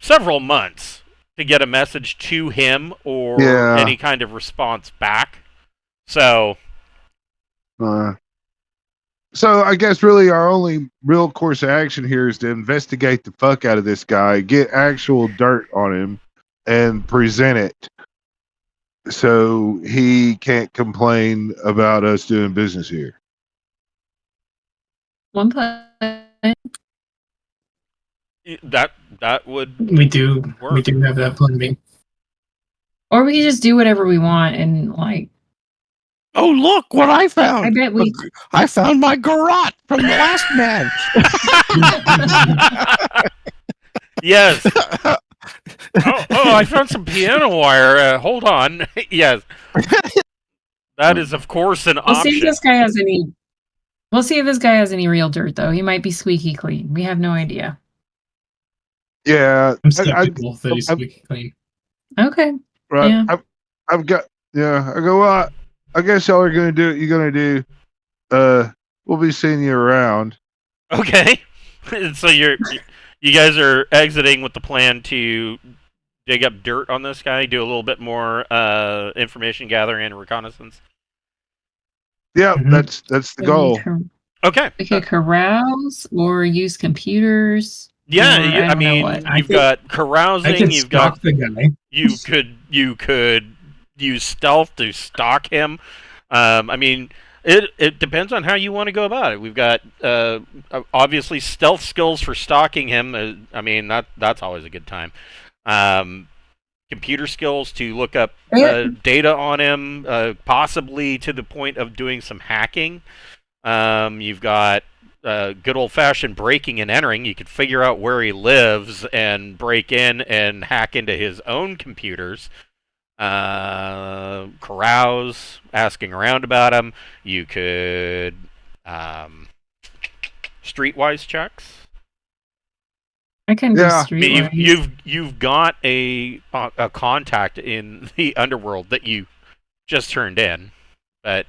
Speaker 1: several months to get a message to him or any kind of response back. So
Speaker 2: I guess really our only real course of action here is to investigate the fuck out of this guy, get actual dirt on him, and present it so he can't complain about us doing business here.
Speaker 5: One plan.
Speaker 1: that would
Speaker 3: We do
Speaker 1: work.
Speaker 3: have that plan B.
Speaker 5: Or we can just do whatever we want and like.
Speaker 4: Oh, look what I found!
Speaker 5: I bet we.
Speaker 4: I found my garrote from the last man.
Speaker 1: Yes. Oh, I found some piano wire. Hold on. Yes. That is, of course, an
Speaker 5: We'll see if
Speaker 1: option.
Speaker 5: this guy has any. We'll see if this guy has any real dirt, though. He might be squeaky clean. We have no idea.
Speaker 2: Yeah,
Speaker 3: I'm skeptical that he's squeaky clean.
Speaker 5: Okay.
Speaker 2: right.
Speaker 5: Yeah.
Speaker 2: I've got. Yeah, I go. Well, I guess y'all are gonna do what you're gonna do. We'll be seeing you around.
Speaker 1: Okay. So you guys are exiting with the plan to dig up dirt on this guy, do a little bit more information gathering and reconnaissance.
Speaker 2: Yeah,
Speaker 3: Mhm.
Speaker 2: that's the goal.
Speaker 1: Okay.
Speaker 5: We could carouse or use computers.
Speaker 1: Yeah,
Speaker 5: or I
Speaker 1: I
Speaker 5: don't know
Speaker 1: mean,
Speaker 5: what.
Speaker 1: you've got
Speaker 3: I
Speaker 1: carousing.
Speaker 3: could
Speaker 1: You've got
Speaker 3: stalk the guy.
Speaker 1: you could use stealth to stalk him. I mean, it depends on how you want to go about it. We've got obviously stealth skills for stalking him. I mean, that's always a good time. Computer skills to look up data on him, possibly to the point of doing some hacking. You've got good old-fashioned breaking and entering. You could figure out where he lives and break in and hack into his own computers. Carouse, asking around about him. You could streetwise checks.
Speaker 5: I can do
Speaker 2: Yeah.
Speaker 1: I mean,
Speaker 5: streetwise.
Speaker 1: you've got a contact in the underworld that you just turned in, but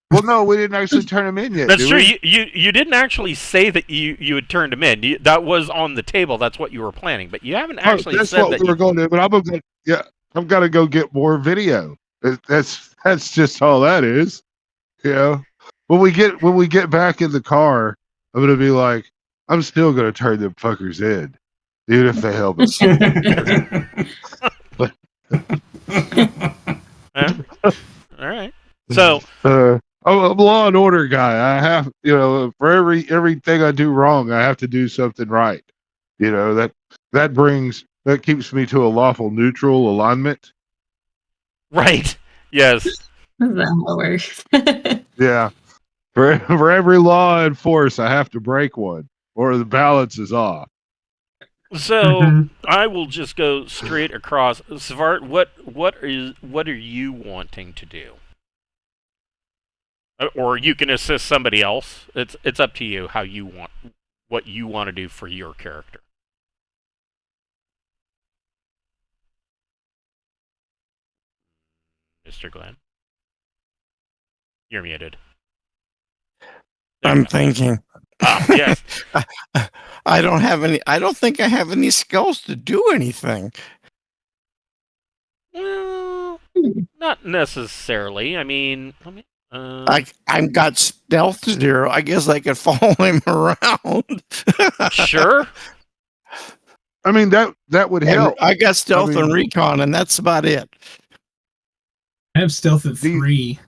Speaker 2: Well, no, we didn't actually turn him in yet.
Speaker 1: that's
Speaker 2: did
Speaker 1: true.
Speaker 2: we?
Speaker 1: You didn't actually say that you had turned him in. That was on the table. That's what you were planning, but you haven't actually
Speaker 2: That's
Speaker 1: said
Speaker 2: what
Speaker 1: that.
Speaker 2: we were going to do. But I've got to go get more video. That's just all that is. You know, when we get back in the car, I'm gonna be like, I'm still gonna turn them fuckers in, even if they help us.
Speaker 1: All right. So
Speaker 2: I'm a law and order guy. I have, for everything I do wrong, I have to do something right. That keeps me to a lawful neutral alignment.
Speaker 1: right. Yes.
Speaker 5: That's how it works.
Speaker 2: Yeah. For every law I enforce, I have to break one, or the balance is off.
Speaker 1: So
Speaker 3: Mhm.
Speaker 1: I will just go straight across. Svart, what are you wanting to do? Or you can assist somebody else. It's up to you how you want what you want to do for your character. Mr. Glenn, you're muted. There you
Speaker 4: I'm
Speaker 1: go.
Speaker 4: thinking.
Speaker 1: Yes.
Speaker 4: I don't have any. I don't think I have any skills to do anything.
Speaker 1: Well, not necessarily. I mean,
Speaker 4: I've got stealth 0. I guess I could follow him around.
Speaker 1: sure.
Speaker 2: I mean that would
Speaker 4: And
Speaker 2: help.
Speaker 4: I got stealth
Speaker 2: mean-
Speaker 4: and recon, and that's about it.
Speaker 3: I have stealth at
Speaker 2: Do you-
Speaker 3: 3.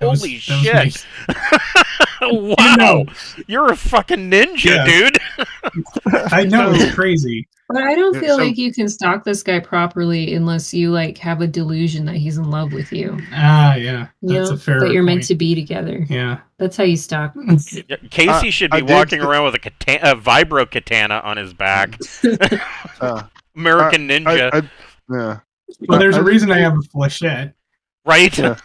Speaker 1: Holy
Speaker 3: That was my-
Speaker 1: shit! Wow,
Speaker 3: I know.
Speaker 1: you're a fucking ninja,
Speaker 3: Yeah.
Speaker 1: dude.
Speaker 3: I know, it's crazy.
Speaker 5: But I don't
Speaker 2: Yeah,
Speaker 5: feel
Speaker 2: so-
Speaker 5: like you can stalk this guy properly unless you like have a delusion that he's in love with you.
Speaker 3: Ah, yeah.
Speaker 5: You
Speaker 3: That's
Speaker 5: know,
Speaker 3: a fair
Speaker 5: that you're meant
Speaker 3: point.
Speaker 5: to be together.
Speaker 3: Yeah.
Speaker 5: That's how you stalk.
Speaker 1: Yeah, Casey should be
Speaker 2: I did
Speaker 1: walking
Speaker 2: th-
Speaker 1: around with a vibro katana on his back.
Speaker 2: Uh,
Speaker 1: American Ninja,
Speaker 2: yeah.
Speaker 3: Well, there's
Speaker 2: I
Speaker 3: a
Speaker 2: did
Speaker 3: reason I
Speaker 2: think-
Speaker 3: have a flechette.
Speaker 1: right?
Speaker 2: Yeah.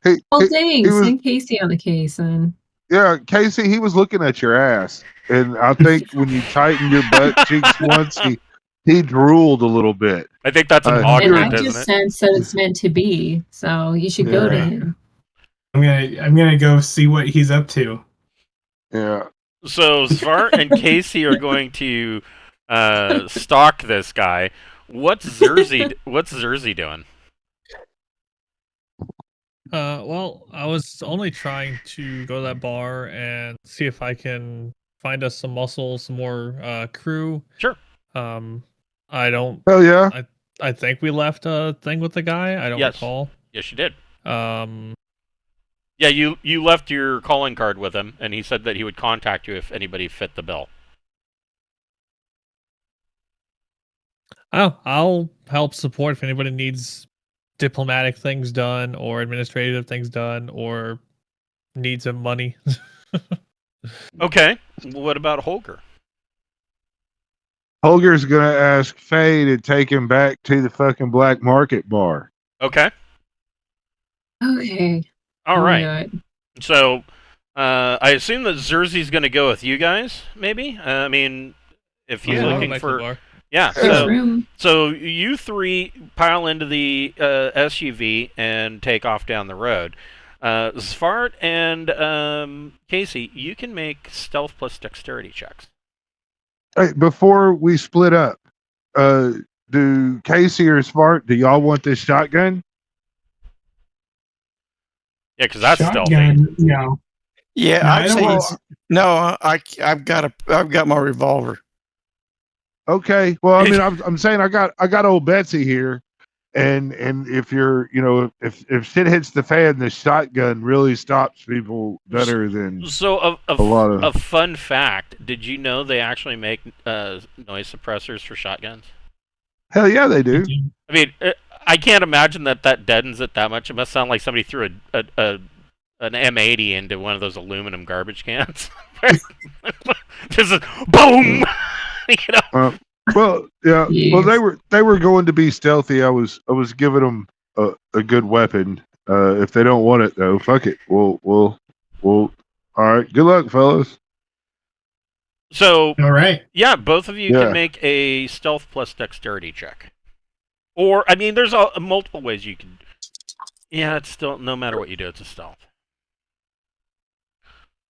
Speaker 2: Hey,
Speaker 5: Well,
Speaker 2: hey,
Speaker 5: dang,
Speaker 2: he was-
Speaker 5: send Casey on the case then.
Speaker 2: yeah, Casey, he was looking at your ass, and I think when you tightened your butt cheeks once, he drooled a little bit.
Speaker 1: I think that's an
Speaker 2: And
Speaker 5: And
Speaker 1: augment,
Speaker 5: I
Speaker 1: isn't
Speaker 5: just
Speaker 1: it?
Speaker 5: sense that it's meant to be. So you should go to
Speaker 2: Yeah.
Speaker 5: him.
Speaker 3: I'm gonna go see what he's up to.
Speaker 2: Yeah.
Speaker 1: So Svart and Casey are going to stalk this guy. What's Zerzy doing?
Speaker 6: Well, I was only trying to go to that bar and see if I can find us some muscle, some more crew.
Speaker 1: Sure.
Speaker 6: I don't.
Speaker 2: Hell yeah.
Speaker 6: I think we left a thing with the guy. I don't
Speaker 1: Yes.
Speaker 6: recall.
Speaker 1: Yes, you did.
Speaker 6: Um,
Speaker 1: Yeah, you left your calling card with him, and he said that he would contact you if anybody fit the bill.
Speaker 6: I'll help support if anybody needs diplomatic things done or administrative things done or needs some money.
Speaker 1: Okay. What about Holger?
Speaker 2: Holger's gonna ask Faye to take him back to the fucking black market bar.
Speaker 1: Okay.
Speaker 5: Okay.
Speaker 1: All
Speaker 5: I'll
Speaker 1: right.
Speaker 5: do it.
Speaker 1: So, I assume that Zerzy's going to go with you guys. Maybe. I mean, if he's
Speaker 6: Yeah, I'll go
Speaker 1: looking
Speaker 6: back to the
Speaker 1: for,
Speaker 6: bar.
Speaker 1: yeah.
Speaker 5: There's
Speaker 1: So,
Speaker 5: room.
Speaker 1: so you three pile into the SUV and take off down the road. Svart and Casey, you can make stealth plus dexterity checks.
Speaker 2: Hey, before we split up, do Casey or Smart, do y'all want this shotgun?
Speaker 1: Yeah, because that's stealthy.
Speaker 3: Shotgun, no.
Speaker 4: Yeah,
Speaker 3: No, I
Speaker 4: I'd
Speaker 3: don't
Speaker 4: say
Speaker 3: want-
Speaker 4: it's- no. I've got my revolver.
Speaker 2: Okay. Well, I mean, I'm saying I got old Betsy here, and if you're, if shit hits the fan, the shotgun really stops people better than
Speaker 1: So,
Speaker 2: a lot of.
Speaker 1: a fun fact: did you know they actually make noise suppressors for shotguns?
Speaker 2: Hell yeah, they do.
Speaker 1: I mean, I can't imagine that deadens it that much. It must sound like somebody threw an M80 into one of those aluminum garbage cans. Just a boom.
Speaker 2: Well, yeah. Well,
Speaker 5: Yes.
Speaker 2: they were going to be stealthy. I was giving them a good weapon. If they don't want it though, fuck it. We'll. All right. Good luck, fellas.
Speaker 1: So,
Speaker 3: All right.
Speaker 1: yeah, both of you
Speaker 2: Yeah.
Speaker 1: can make a stealth plus dexterity check. Or, I mean, there's multiple ways you can. Yeah, it's still, no matter what you do, it's a stealth.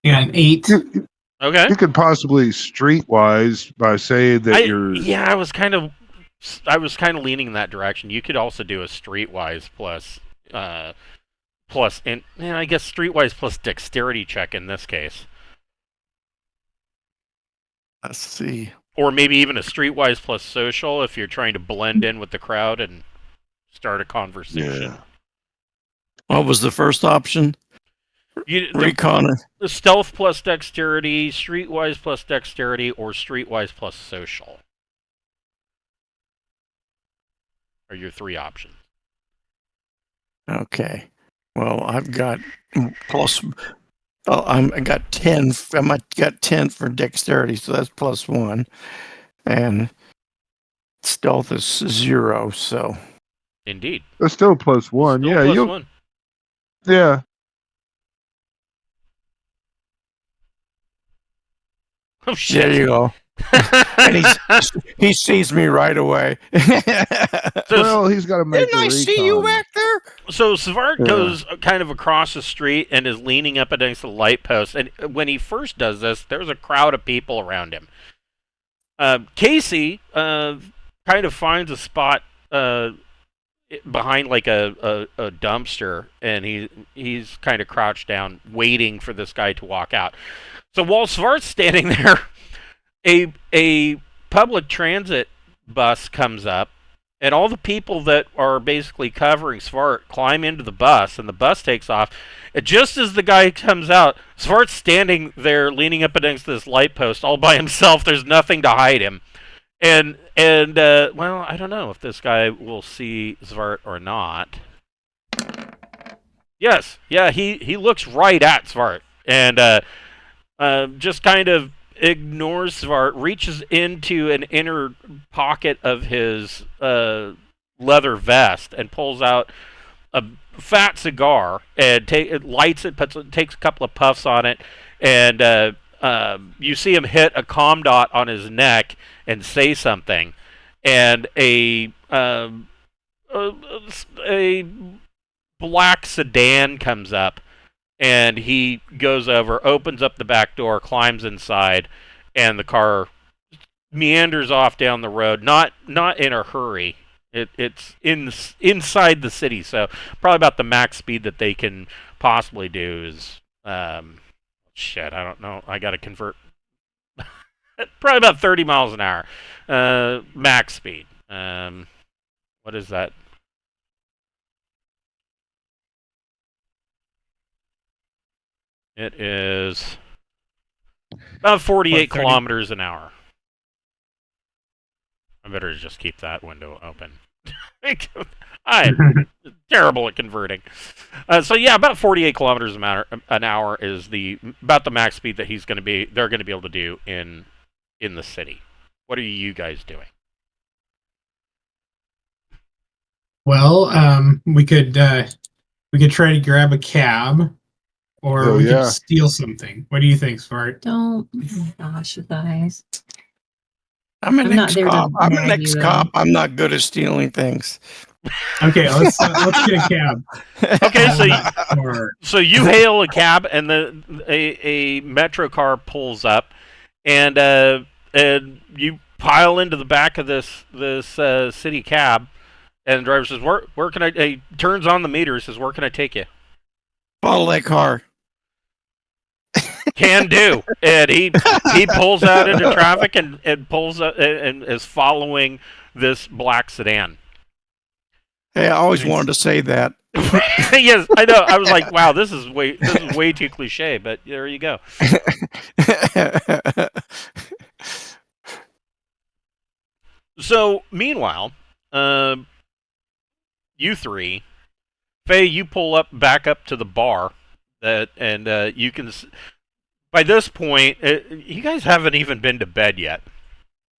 Speaker 3: Yeah, an 8.
Speaker 1: Okay.
Speaker 2: You could possibly streetwise by saying that you're.
Speaker 1: Yeah, I was kind of leaning in that direction. You could also do a streetwise plus, and I guess streetwise plus dexterity check in this case,
Speaker 4: Let's see.
Speaker 1: or maybe even a streetwise plus social if you're trying to blend in with the crowd and start a conversation.
Speaker 2: Yeah.
Speaker 4: What was the first option?
Speaker 1: The
Speaker 4: Recon.
Speaker 1: stealth plus dexterity, streetwise plus dexterity, or streetwise plus social are your three options.
Speaker 4: Okay. Well, I've got plus. Oh, I got 10. I got 10 for dexterity, so that's +1. and stealth is 0. So
Speaker 1: Indeed.
Speaker 2: That's still +1.
Speaker 1: Still
Speaker 2: Yeah,
Speaker 1: plus
Speaker 2: you.
Speaker 1: one.
Speaker 2: Yeah.
Speaker 1: Oh shit.
Speaker 4: there you go. And he sees me right away.
Speaker 2: Well, he's got to make
Speaker 4: Didn't
Speaker 2: the
Speaker 4: I see you
Speaker 2: recon.
Speaker 4: back there?
Speaker 1: So Svart
Speaker 2: Yeah.
Speaker 1: goes kind of across the street and is leaning up against the light post. And when he first does this, there's a crowd of people around him. Casey kind of finds a spot behind like a dumpster, and he's kind of crouched down, waiting for this guy to walk out. So while Svart's standing there, a public transit bus comes up, and all the people that are basically covering Svart climb into the bus, and the bus takes off. And just as the guy comes out, Svart's standing there leaning up against this light post all by himself. There's nothing to hide him. And well, I don't know if this guy will see Svart or not. Yes, yeah, he looks right at Svart, and just kind of ignores Svart, reaches into an inner pocket of his leather vest and pulls out a fat cigar and lights it, takes a couple of puffs on it, and you see him hit a comm dot on his neck and say something, and a black sedan comes up, and he goes over, opens up the back door, climbs inside, and the car meanders off down the road. Not in a hurry. It's inside the city, so probably about the max speed that they can possibly do is shit. I don't know. I got to convert. Probably about 30 miles an hour, max speed. What is that? It is about 48 kilometers an hour. I better just keep that window open. I'm terrible at converting. So yeah, about 48 kilometers an hour is about the max speed that they're going to be able to do in the city. What are you guys doing?
Speaker 3: Well, we could try to grab a cab, or we could steal something. What do you think, Svart?
Speaker 5: Don't. Oh my gosh, you guys.
Speaker 4: I'm an
Speaker 5: not there to
Speaker 4: ex-cop. I'm an
Speaker 5: nag you,
Speaker 4: ex-cop. I'm not good at stealing things.
Speaker 3: Okay, let's get a cab.
Speaker 1: Okay, so you hail a cab, and a metro car pulls up, and you pile into the back of this city cab, and the driver says, "Where can I?" He turns on the meter. He says, "Where can I take you?"
Speaker 4: Follow that car.
Speaker 1: Can do, and he pulls out into traffic and pulls up and is following this black sedan.
Speaker 4: Hey, I always wanted to say that.
Speaker 1: Yes, I know. I was like, wow, this is way too cliche, but there you go. So meanwhile, you three, Faye, you pull back up to the bar, and you can. By this point, you guys haven't even been to bed yet,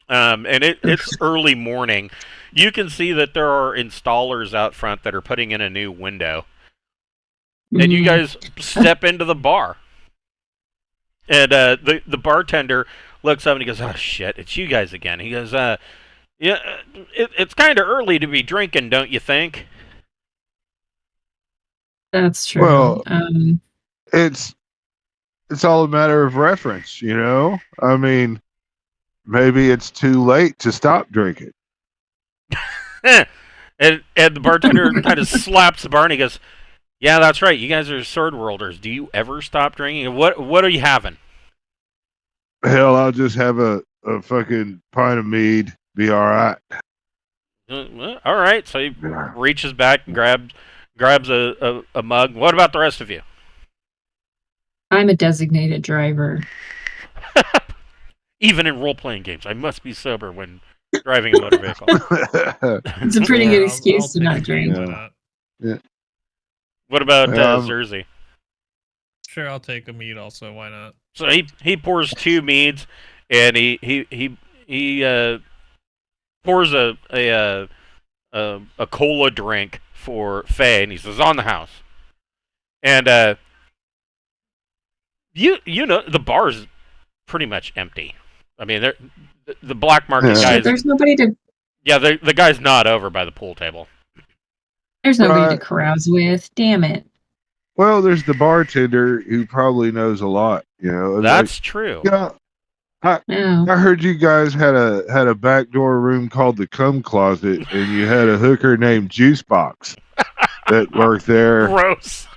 Speaker 1: and it's early morning. You can see that there are installers out front that are putting in a new window, and you guys step into the bar, and the bartender looks up and he goes, "Oh shit, it's you guys again." He goes, "Yeah, it's kind of early to be drinking, don't you think?"
Speaker 5: That's true.
Speaker 2: Well, it's all a matter of reference, you know? I mean, maybe it's too late to stop drinking.
Speaker 1: and the bartender kind of slaps the bar and he goes, "Yeah, that's right. You guys are sword worlders. Do you ever stop drinking? What are you having?"
Speaker 2: Hell, I'll just have a fucking pint of mead. Be all right.
Speaker 1: All right. So he reaches back and grabs a mug. What about the rest of you?
Speaker 5: I'm a designated driver.
Speaker 1: Even in role-playing games, I must be sober when driving a motor vehicle.
Speaker 5: It's a pretty good
Speaker 6: I'll
Speaker 5: excuse to
Speaker 6: take
Speaker 5: not
Speaker 6: a
Speaker 5: drink.
Speaker 6: mead for that.
Speaker 1: What about Zerzy?
Speaker 6: Sure, I'll take a mead also. Why not?
Speaker 1: So he pours 2 meads, and he pours a cola drink for Faye, and he says, "On the house." And you know the bar's pretty much empty. I mean, the black market
Speaker 2: Yeah.
Speaker 1: guys.
Speaker 5: There's nobody to.
Speaker 1: Yeah, the guy's not over by the pool table.
Speaker 5: There's nobody
Speaker 2: Right.
Speaker 5: to carouse with. Damn it.
Speaker 2: Well, there's the bartender who probably knows a lot. You know,
Speaker 1: That's true.
Speaker 2: yeah.
Speaker 5: No.
Speaker 2: I heard you guys had a backdoor room called the cum closet, and you had a hooker named Juice Box that worked there.
Speaker 1: Gross.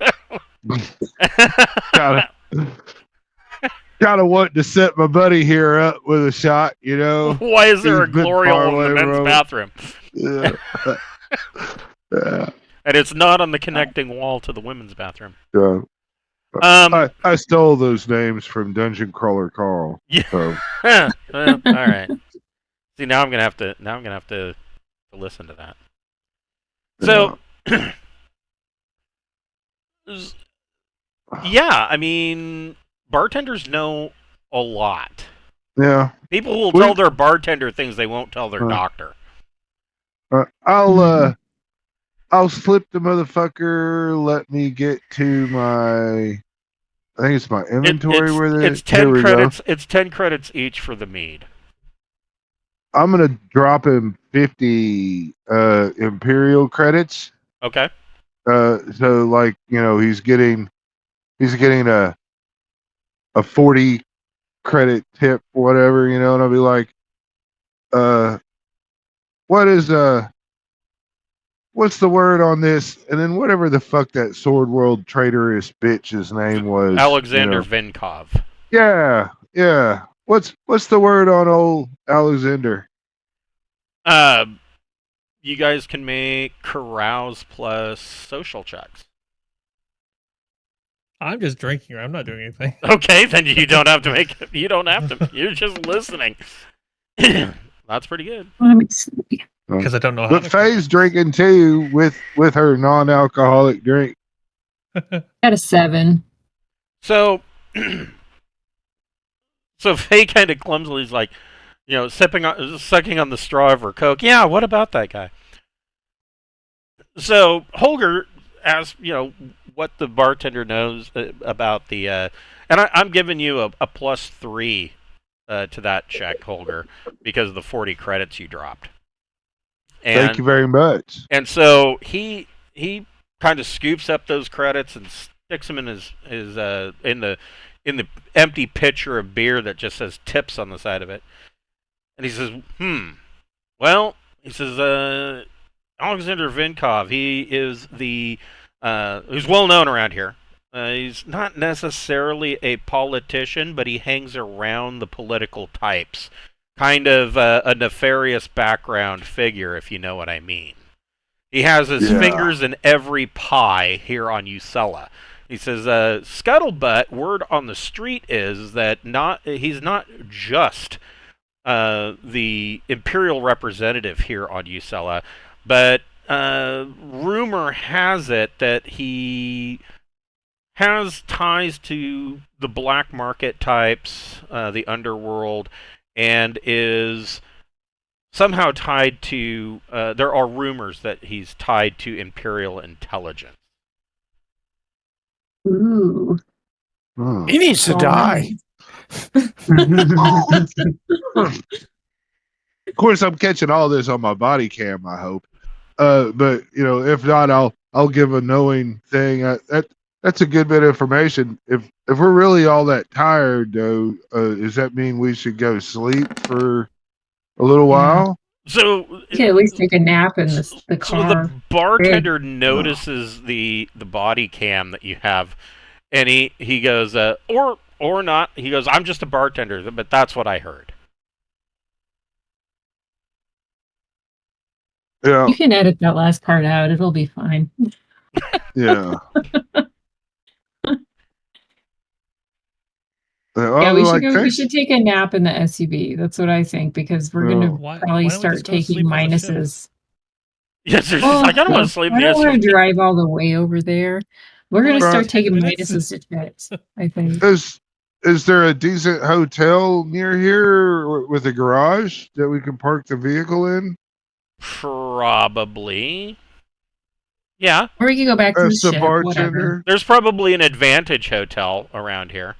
Speaker 2: Gotta want to set my buddy here up with a shot, you know.
Speaker 1: Why is there a
Speaker 2: He's been
Speaker 1: glory
Speaker 2: far
Speaker 1: hole in the
Speaker 2: away
Speaker 1: men's
Speaker 2: from-
Speaker 1: bathroom?
Speaker 2: Yeah. Yeah.
Speaker 1: And it's not on the connecting wall to the women's bathroom.
Speaker 2: Yeah.
Speaker 1: Um,
Speaker 2: I stole those names from Dungeon Crawler Carl.
Speaker 1: Yeah.
Speaker 2: So,
Speaker 1: well, all right. See, now I'm gonna have to listen to that. So, yeah, I mean, bartenders know a lot.
Speaker 2: yeah.
Speaker 1: People will
Speaker 2: We-
Speaker 1: tell their bartender things they won't tell their doctor.
Speaker 2: I'll slip the motherfucker. Let me get to my. I think it's my inventory with it.
Speaker 1: It's
Speaker 2: Here
Speaker 1: 10
Speaker 2: we
Speaker 1: credits.
Speaker 2: Go.
Speaker 1: It's 10 credits each for the mead.
Speaker 2: I'm gonna drop him 50 Imperial credits.
Speaker 1: Okay.
Speaker 2: So like he's getting a 40 credit tip, whatever, and I'll be like, what's the word on this? And then whatever the fuck that Sword World traitorous bitch's name was.
Speaker 1: Alexandr Vinkhov.
Speaker 2: Yeah. What's the word on old Alexander?
Speaker 1: You guys can make carouse plus social checks.
Speaker 6: I'm just drinking. I'm not doing anything.
Speaker 1: Okay, then you don't have to make. You don't have to. You're just listening. That's pretty good.
Speaker 5: Let me see.
Speaker 6: Because I don't know how
Speaker 2: But
Speaker 6: to
Speaker 2: Faye's drinking too with her non-alcoholic drink.
Speaker 5: Got a 7.
Speaker 1: So Faye kind of clumsily is like, sucking on the straw of her Coke. Yeah, what about that guy? So Holger asks, what the bartender knows about the, and I'm giving you a +3 to that check, Holger, because of the 40 credits you dropped. And,
Speaker 2: Thank you very much.
Speaker 1: And so he kind of scoops up those credits and sticks them in his in the empty pitcher of beer that just says tips on the side of it. And he says, well, he says, Alexandr Vinkhov, he is he's well known around here. He's not necessarily a politician, but he hangs around the political types. Kind of a nefarious background figure, if you know what I mean. He has his fingers in every pie here on Usella. He says, scuttlebutt, word on the street is that he's not just the Imperial representative here on Usella, but rumor has it that he has ties to the black market types, the underworld, and is somehow tied to, there are rumors that he's tied to Imperial intelligence.
Speaker 5: Ooh.
Speaker 4: He needs to die.
Speaker 2: Of course, I'm catching all this on my body cam. I hope, but if not, I'll give a knowing thing. That's a good bit of information. If we're really all that tired, though, does that mean we should go sleep for a little while?
Speaker 1: So
Speaker 5: You can at least take a nap in the
Speaker 1: So
Speaker 5: car.
Speaker 1: the bartender notices the body cam that you have, and he goes, or not. He goes, I'm just a bartender, but that's what I heard.
Speaker 2: Yeah,
Speaker 5: You can edit that last part out. It'll be fine.
Speaker 2: yeah.
Speaker 5: Yeah, we should take a nap in the SUV. That's what I think, because we're
Speaker 2: Yeah.
Speaker 5: gonna
Speaker 6: Why
Speaker 5: probably
Speaker 6: don't we
Speaker 5: start
Speaker 6: just go
Speaker 5: taking
Speaker 6: sleep on the ship?
Speaker 5: minuses.
Speaker 1: Yes, she's like, I don't want to sleep in
Speaker 5: I
Speaker 1: the
Speaker 5: don't want
Speaker 1: SUV.
Speaker 5: to drive all the way over there. We're gonna
Speaker 6: Well,
Speaker 5: start
Speaker 6: like 10
Speaker 5: taking
Speaker 6: minutes.
Speaker 5: minuses to checks, I think.
Speaker 2: is there a decent hotel near here with a garage that we can park the vehicle in?
Speaker 1: Probably. Yeah.
Speaker 5: Or we could go back to the
Speaker 2: Ask the
Speaker 5: ship, whatever.
Speaker 2: bartender.
Speaker 1: There's probably an Advantage hotel around here.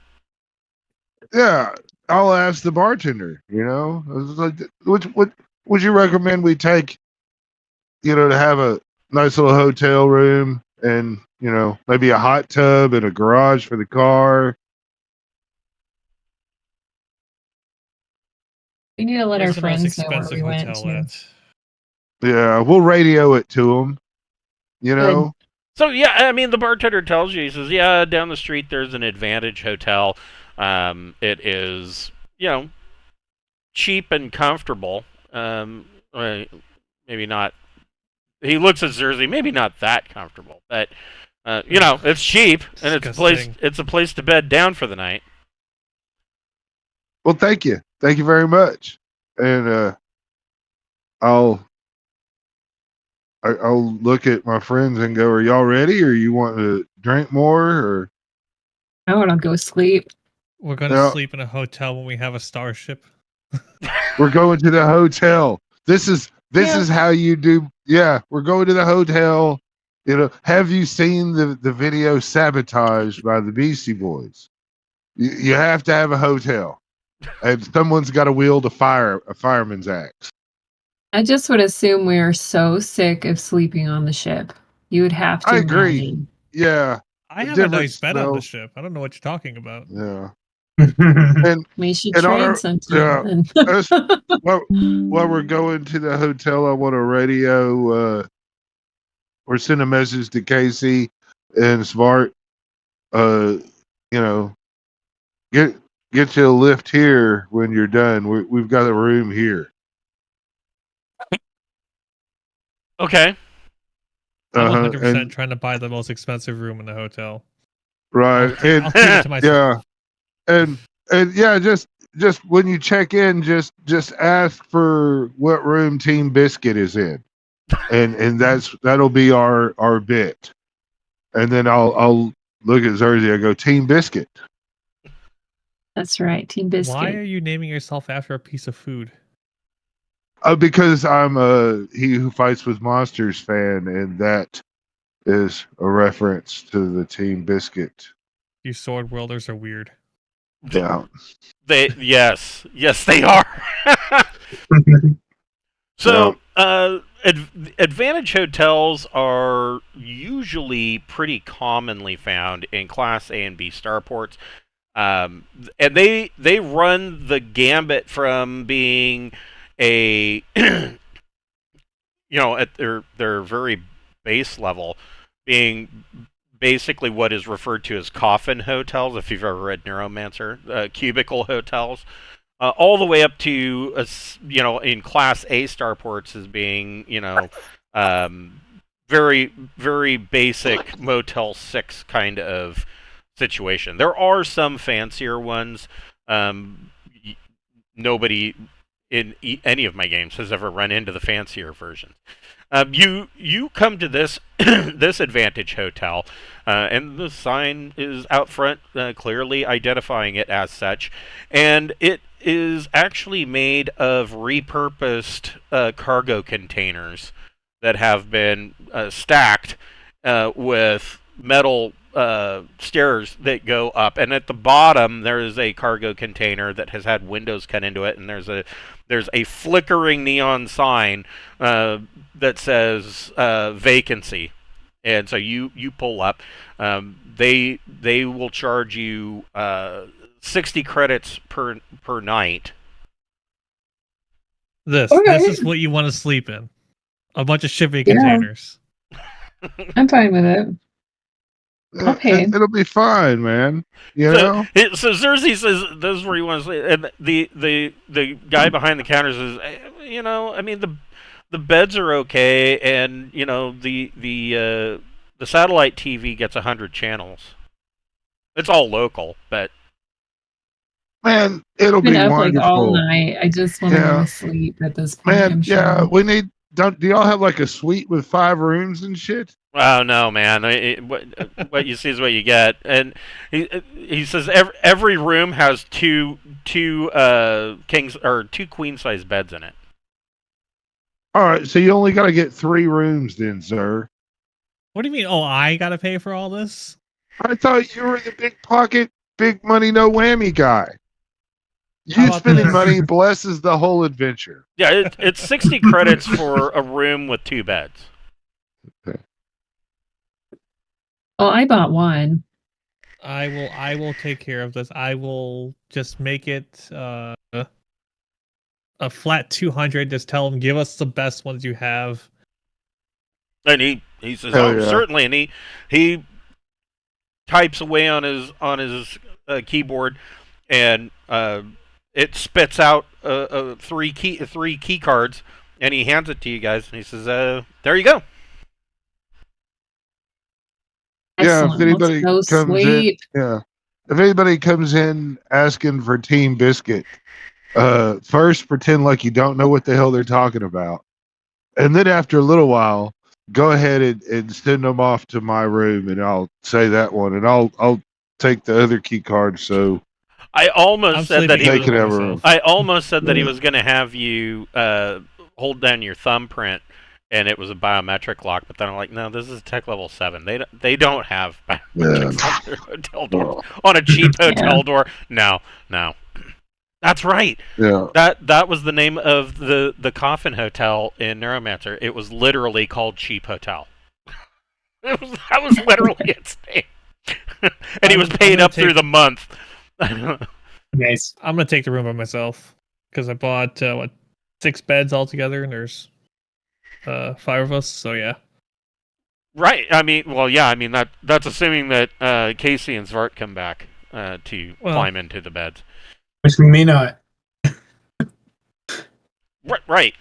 Speaker 2: Yeah, I'll ask the bartender. You know, I was like, what would you recommend we take? You know, to have a nice little hotel room and maybe a hot tub and a garage for the car.
Speaker 5: We need to let our
Speaker 6: Where's the most
Speaker 5: friends know where
Speaker 6: expensive
Speaker 5: we went
Speaker 6: hotel
Speaker 5: to.
Speaker 6: at?
Speaker 2: Yeah, we'll radio it to them. You know.
Speaker 1: So yeah, I mean, the bartender tells you, he says, yeah, down the street there's an Advantage hotel. It is, cheap and comfortable. Maybe not. He looks at Zerzy, maybe not that comfortable, but it's cheap and it's a place to bed down for the night.
Speaker 2: Well, thank you very much, and I'll look at my friends and go, are y'all ready, or you want to drink more, or?
Speaker 5: I want to go sleep.
Speaker 6: We're gonna sleep in a hotel when we have a starship.
Speaker 2: We're going to the hotel. This is how you do. Yeah, we're going to the hotel. Have you seen the video Sabotage by the Beastie Boys? You have to have a hotel, and someone's got to wield a fireman's axe.
Speaker 5: I just would assume we are so sick of sleeping on the ship. You would have to.
Speaker 2: I agree.
Speaker 5: Imagine.
Speaker 2: Yeah.
Speaker 6: I have a nice bed on the ship. I don't know what you're talking about.
Speaker 2: Yeah. And
Speaker 5: we should trade sometime.
Speaker 2: While we're going to the hotel, I want to radio or send a message to Casey and Smart. Get you a lift here when you're done. We've got a room here.
Speaker 1: Okay.
Speaker 6: I'm 100% trying to buy the most expensive room in the hotel.
Speaker 2: Right.
Speaker 6: I'll keep it to myself.
Speaker 2: Yeah. And yeah, just when you check in, just ask for what room Team Biscuit is in. And that'll be our bit. And then I'll look at Zerzy, I go, Team Biscuit.
Speaker 5: That's right, Team Biscuit.
Speaker 6: Why are you naming yourself after a piece of food?
Speaker 2: Because I'm a He Who Fights with Monsters fan, and that is a reference to the Team Biscuit.
Speaker 6: You sword wielders are weird.
Speaker 2: Yeah.
Speaker 1: Yes, they are. So, Advantage hotels are usually pretty commonly found in Class A and B starports. And they run the gambit from being a at their very base level, being basically what is referred to as coffin hotels, if you've ever read Neuromancer, cubicle hotels, all the way up to in Class A starports as being very, very basic Motel 6 kind of situation. There are some fancier ones. Nobody in any of my games has ever run into the fancier versions. You come to this this Advantage hotel, and the sign is out front, clearly identifying it as such, and it is actually made of repurposed cargo containers that have been stacked with metal stairs that go up, and at the bottom there is a cargo container that has had windows cut into it, and there's a flickering neon sign that says vacancy. And so you pull up. They will charge you 60 credits per night.
Speaker 6: This is what you want to sleep in. A bunch of shipping containers.
Speaker 5: I'm fine with it. Okay.
Speaker 2: It'll be fine, man.
Speaker 1: So Zerzy says this is where you want to sleep, and the guy behind the counter says, I mean the beds are okay, and the satellite TV gets 100 channels. It's all local, but
Speaker 2: man, it'll be
Speaker 5: up
Speaker 2: wonderful.
Speaker 5: like all night. I just want to go to sleep at this point.
Speaker 2: Man, we need do y'all have like a suite with 5 rooms and shit?
Speaker 1: Oh no, man! What you see is what you get, and he says every room has two kings or 2 queen size beds in it.
Speaker 2: All right, so you only got to get 3 rooms then, sir.
Speaker 6: What do you mean? Oh, I gotta pay for all this?
Speaker 2: I thought you were the big pocket, big money, no whammy guy.
Speaker 6: How
Speaker 2: You
Speaker 6: about
Speaker 2: spending
Speaker 6: this?
Speaker 2: money blesses the whole adventure.
Speaker 1: Yeah, it's 60 credits for a room with 2 beds.
Speaker 5: Oh, I bought one.
Speaker 6: I will take care of this. I will just make it a flat 200. Just tell them, give us the best ones you have.
Speaker 1: And he says,
Speaker 2: Hell
Speaker 1: "Oh,
Speaker 2: yeah.
Speaker 1: certainly." And he types away on his keyboard, and it spits out 3 key cards, and he hands it to you guys, and he says, "There you go."
Speaker 2: Yeah, if
Speaker 5: Excellent.
Speaker 2: anybody
Speaker 5: Let's go
Speaker 2: comes
Speaker 5: sleep.
Speaker 2: in, yeah. If anybody comes in asking for Team Biscuit, first pretend like you don't know what the hell they're talking about, and then after a little while, go ahead and send them off to my room, and I'll say that one, and I'll take the other key card. So
Speaker 1: I
Speaker 6: I'm
Speaker 1: almost said that
Speaker 6: sleeping
Speaker 1: he
Speaker 2: Take
Speaker 1: was.
Speaker 2: it
Speaker 6: by
Speaker 2: ever.
Speaker 6: myself.
Speaker 1: I almost said that he was going to have you hold down your thumbprint, and it was a biometric lock. But then I'm like, no, this is tech level 7. They don't have biometrics on their hotel door, on a cheap hotel door. No. That's right.
Speaker 2: yeah.
Speaker 1: That was the name of the coffin hotel in Neuromancer. It was literally called Cheap Hotel. That was literally its name. And he was
Speaker 6: I'm
Speaker 1: paid
Speaker 6: gonna
Speaker 1: up through
Speaker 6: take-
Speaker 1: the month.
Speaker 3: Nice.
Speaker 6: I'm gonna take the room by myself because I bought 6 beds altogether, and there's 5 of us. So yeah.
Speaker 1: Right. I mean, well, yeah. I mean that's assuming that Casey and Zvart come back to climb into the beds.
Speaker 3: Which we may not.
Speaker 1: Right.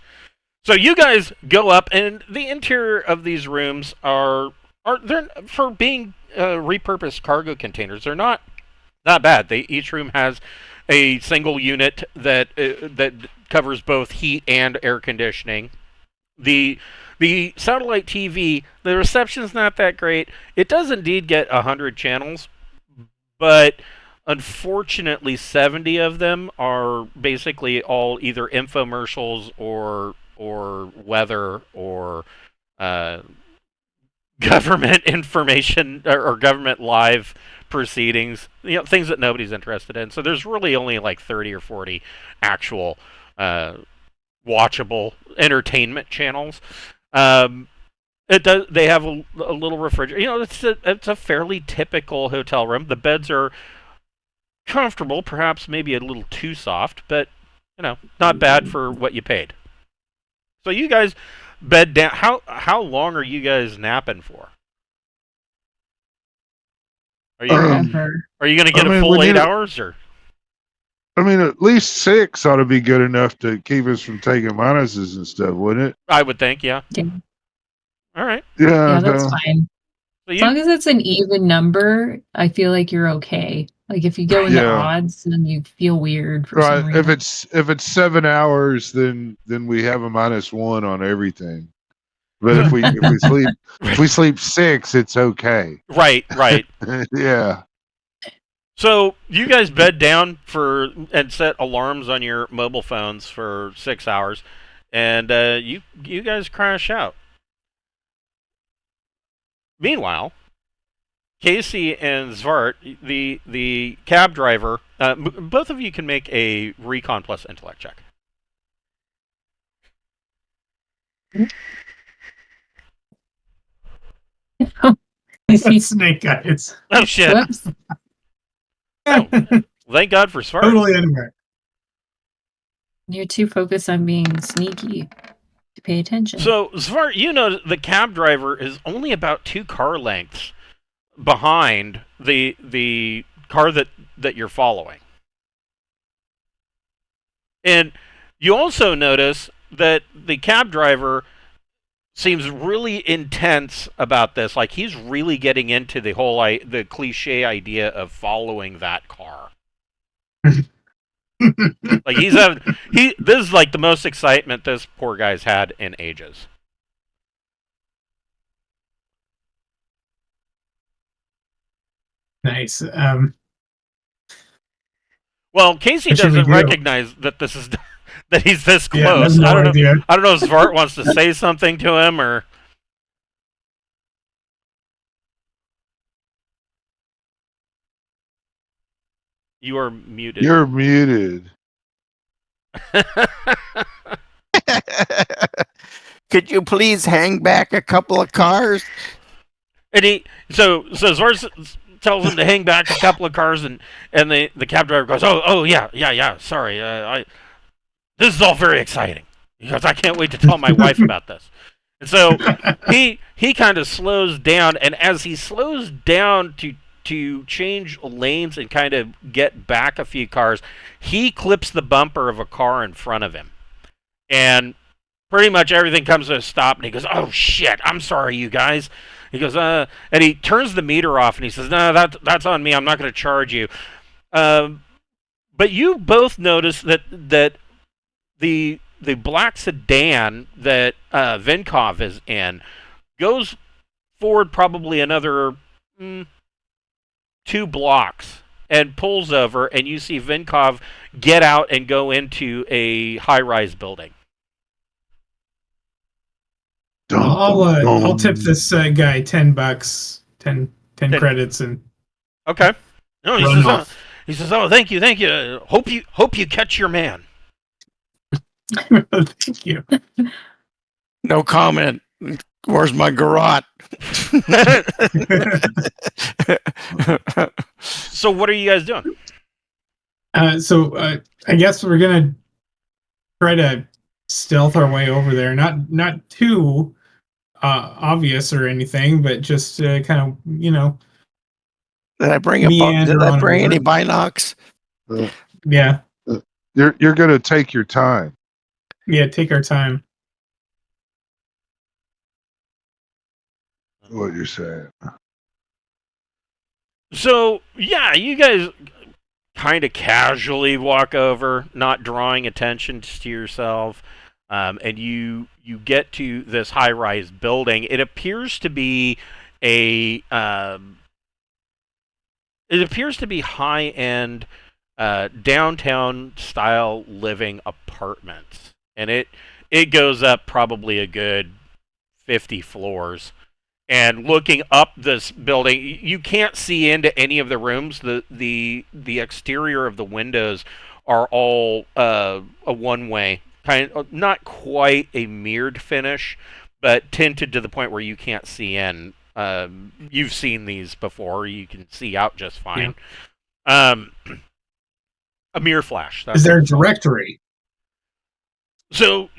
Speaker 1: So you guys go up, and the interior of these rooms are they're for being repurposed cargo containers. They're not bad. Each room has a single unit that covers both heat and air conditioning. The satellite TV, the reception's not that great. It does indeed get 100 channels, but unfortunately 70 of them are basically all either infomercials or weather or government information or government live proceedings, things that nobody's interested in. So there's really only like 30 or 40 actual watchable entertainment channels. They have a little refrigerator. It's a fairly typical hotel room. The beds are comfortable, perhaps maybe a little too soft, but not bad for what you paid. So you guys bed down. How long are you guys napping for? Are you
Speaker 5: Forever.
Speaker 1: going to get
Speaker 2: I
Speaker 1: a
Speaker 2: mean,
Speaker 1: full
Speaker 2: we
Speaker 1: 8
Speaker 2: need a-
Speaker 1: hours or?
Speaker 2: I mean, at least 6 ought to be good enough to keep us from taking minuses and stuff, wouldn't it?
Speaker 1: I would think, yeah.
Speaker 5: Yeah.
Speaker 1: All right.
Speaker 2: Yeah.
Speaker 5: Yeah, that's fine.
Speaker 1: So
Speaker 5: As long as it's an even number, I feel like you're okay. Like if you go in the
Speaker 2: Yeah.
Speaker 5: odds, then you feel weird for some
Speaker 2: Right.
Speaker 5: reason.
Speaker 2: If it's 7 hours, then we have a -1 on everything. But if we sleep 6, it's okay.
Speaker 1: Right.
Speaker 2: Yeah.
Speaker 1: So you guys bed down and set alarms on your mobile phones for 6 hours, and you guys crash out. Meanwhile, Casey and Zvart, the cab driver, both of you can make a recon plus intellect check.
Speaker 3: Snake eyes.
Speaker 1: Oh shit!
Speaker 5: Whoops.
Speaker 1: Oh, thank God for Zvart.
Speaker 3: Totally anywhere.
Speaker 5: You're too focused on being sneaky to pay attention.
Speaker 1: So, Zvart, the cab driver is only about 2 car lengths behind the car that you're following. And you also notice that the cab driver seems really intense about this. Like he's really getting into the cliche idea of following that car. Like he's having this is like the most excitement this poor guy's had in ages.
Speaker 3: Nice.
Speaker 1: Well, Casey
Speaker 3: What should we
Speaker 1: doesn't
Speaker 3: do?
Speaker 1: recognize that this is that he's this
Speaker 3: Yeah, I have
Speaker 1: close.
Speaker 3: no
Speaker 1: I don't know.
Speaker 3: idea.
Speaker 1: I don't know if Svart wants to say something to him or. You are muted.
Speaker 2: You're muted.
Speaker 4: Could you please hang back a couple of cars?
Speaker 1: And so Svart tells him to hang back a couple of cars, and the cab driver goes, oh yeah, sorry, this is all very exciting because I can't wait to tell my wife about this. And so he kind of slows down, and as he slows down to change lanes and kind of get back a few cars, he clips the bumper of a car in front of him. And pretty much everything comes to a stop, and he goes, oh shit, I'm sorry, you guys. He goes, and he turns the meter off, and he says, no, that's on me, I'm not going to charge you. But you both notice that the black sedan that Vinkhov is in goes forward probably another 2 blocks and pulls over, and you see Vinkhov get out and go into a high-rise building.
Speaker 3: I'll tip this guy $10, 10 credits, and
Speaker 1: Okay. No, he says, oh, thank you. Hope you catch your man.
Speaker 3: thank you.
Speaker 4: No comment. Where's my garrote?
Speaker 1: So what are you guys doing?
Speaker 3: So I guess we're gonna try to stealth our way over there. Not too obvious or anything, but just kind of
Speaker 4: Did I bring any binocs?
Speaker 3: Yeah.
Speaker 2: You're gonna take your time.
Speaker 3: Yeah, take our time.
Speaker 2: What you're saying.
Speaker 1: So yeah, you guys kind of casually walk over, not drawing attention to yourself, and you get to this high-rise building. It appears to be a high-end downtown style living apartments, and it goes up probably a good 50 floors. And looking up this building, you can't see into any of the rooms. The exterior of the windows are all a one-way, kind of not quite a mirrored finish, but tinted to the point where you can't see in. You've seen these before; you can see out just fine. Yeah. A mirror flash.
Speaker 3: Is there a directory?
Speaker 1: So.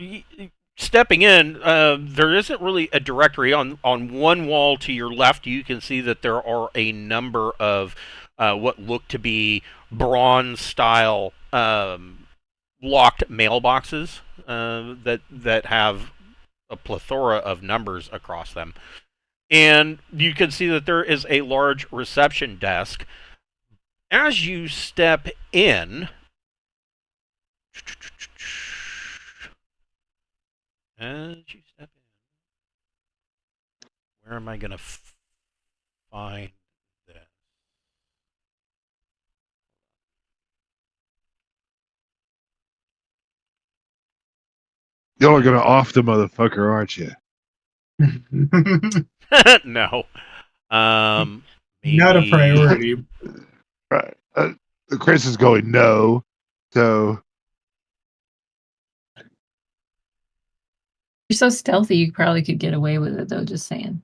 Speaker 1: Stepping in, there isn't really a directory. On one wall to your left, you can see that there are a number of what look to be bronze-style locked mailboxes that have a plethora of numbers across them. And you can see that there is a large reception desk. As you step in... As you step in, where am I going to find this?
Speaker 2: Y'all are gonna off the motherfucker, aren't you?
Speaker 1: No.
Speaker 3: Not a priority.
Speaker 2: Right. Chris is going no. So
Speaker 5: You're so stealthy, you probably could get away with it, though. Just saying.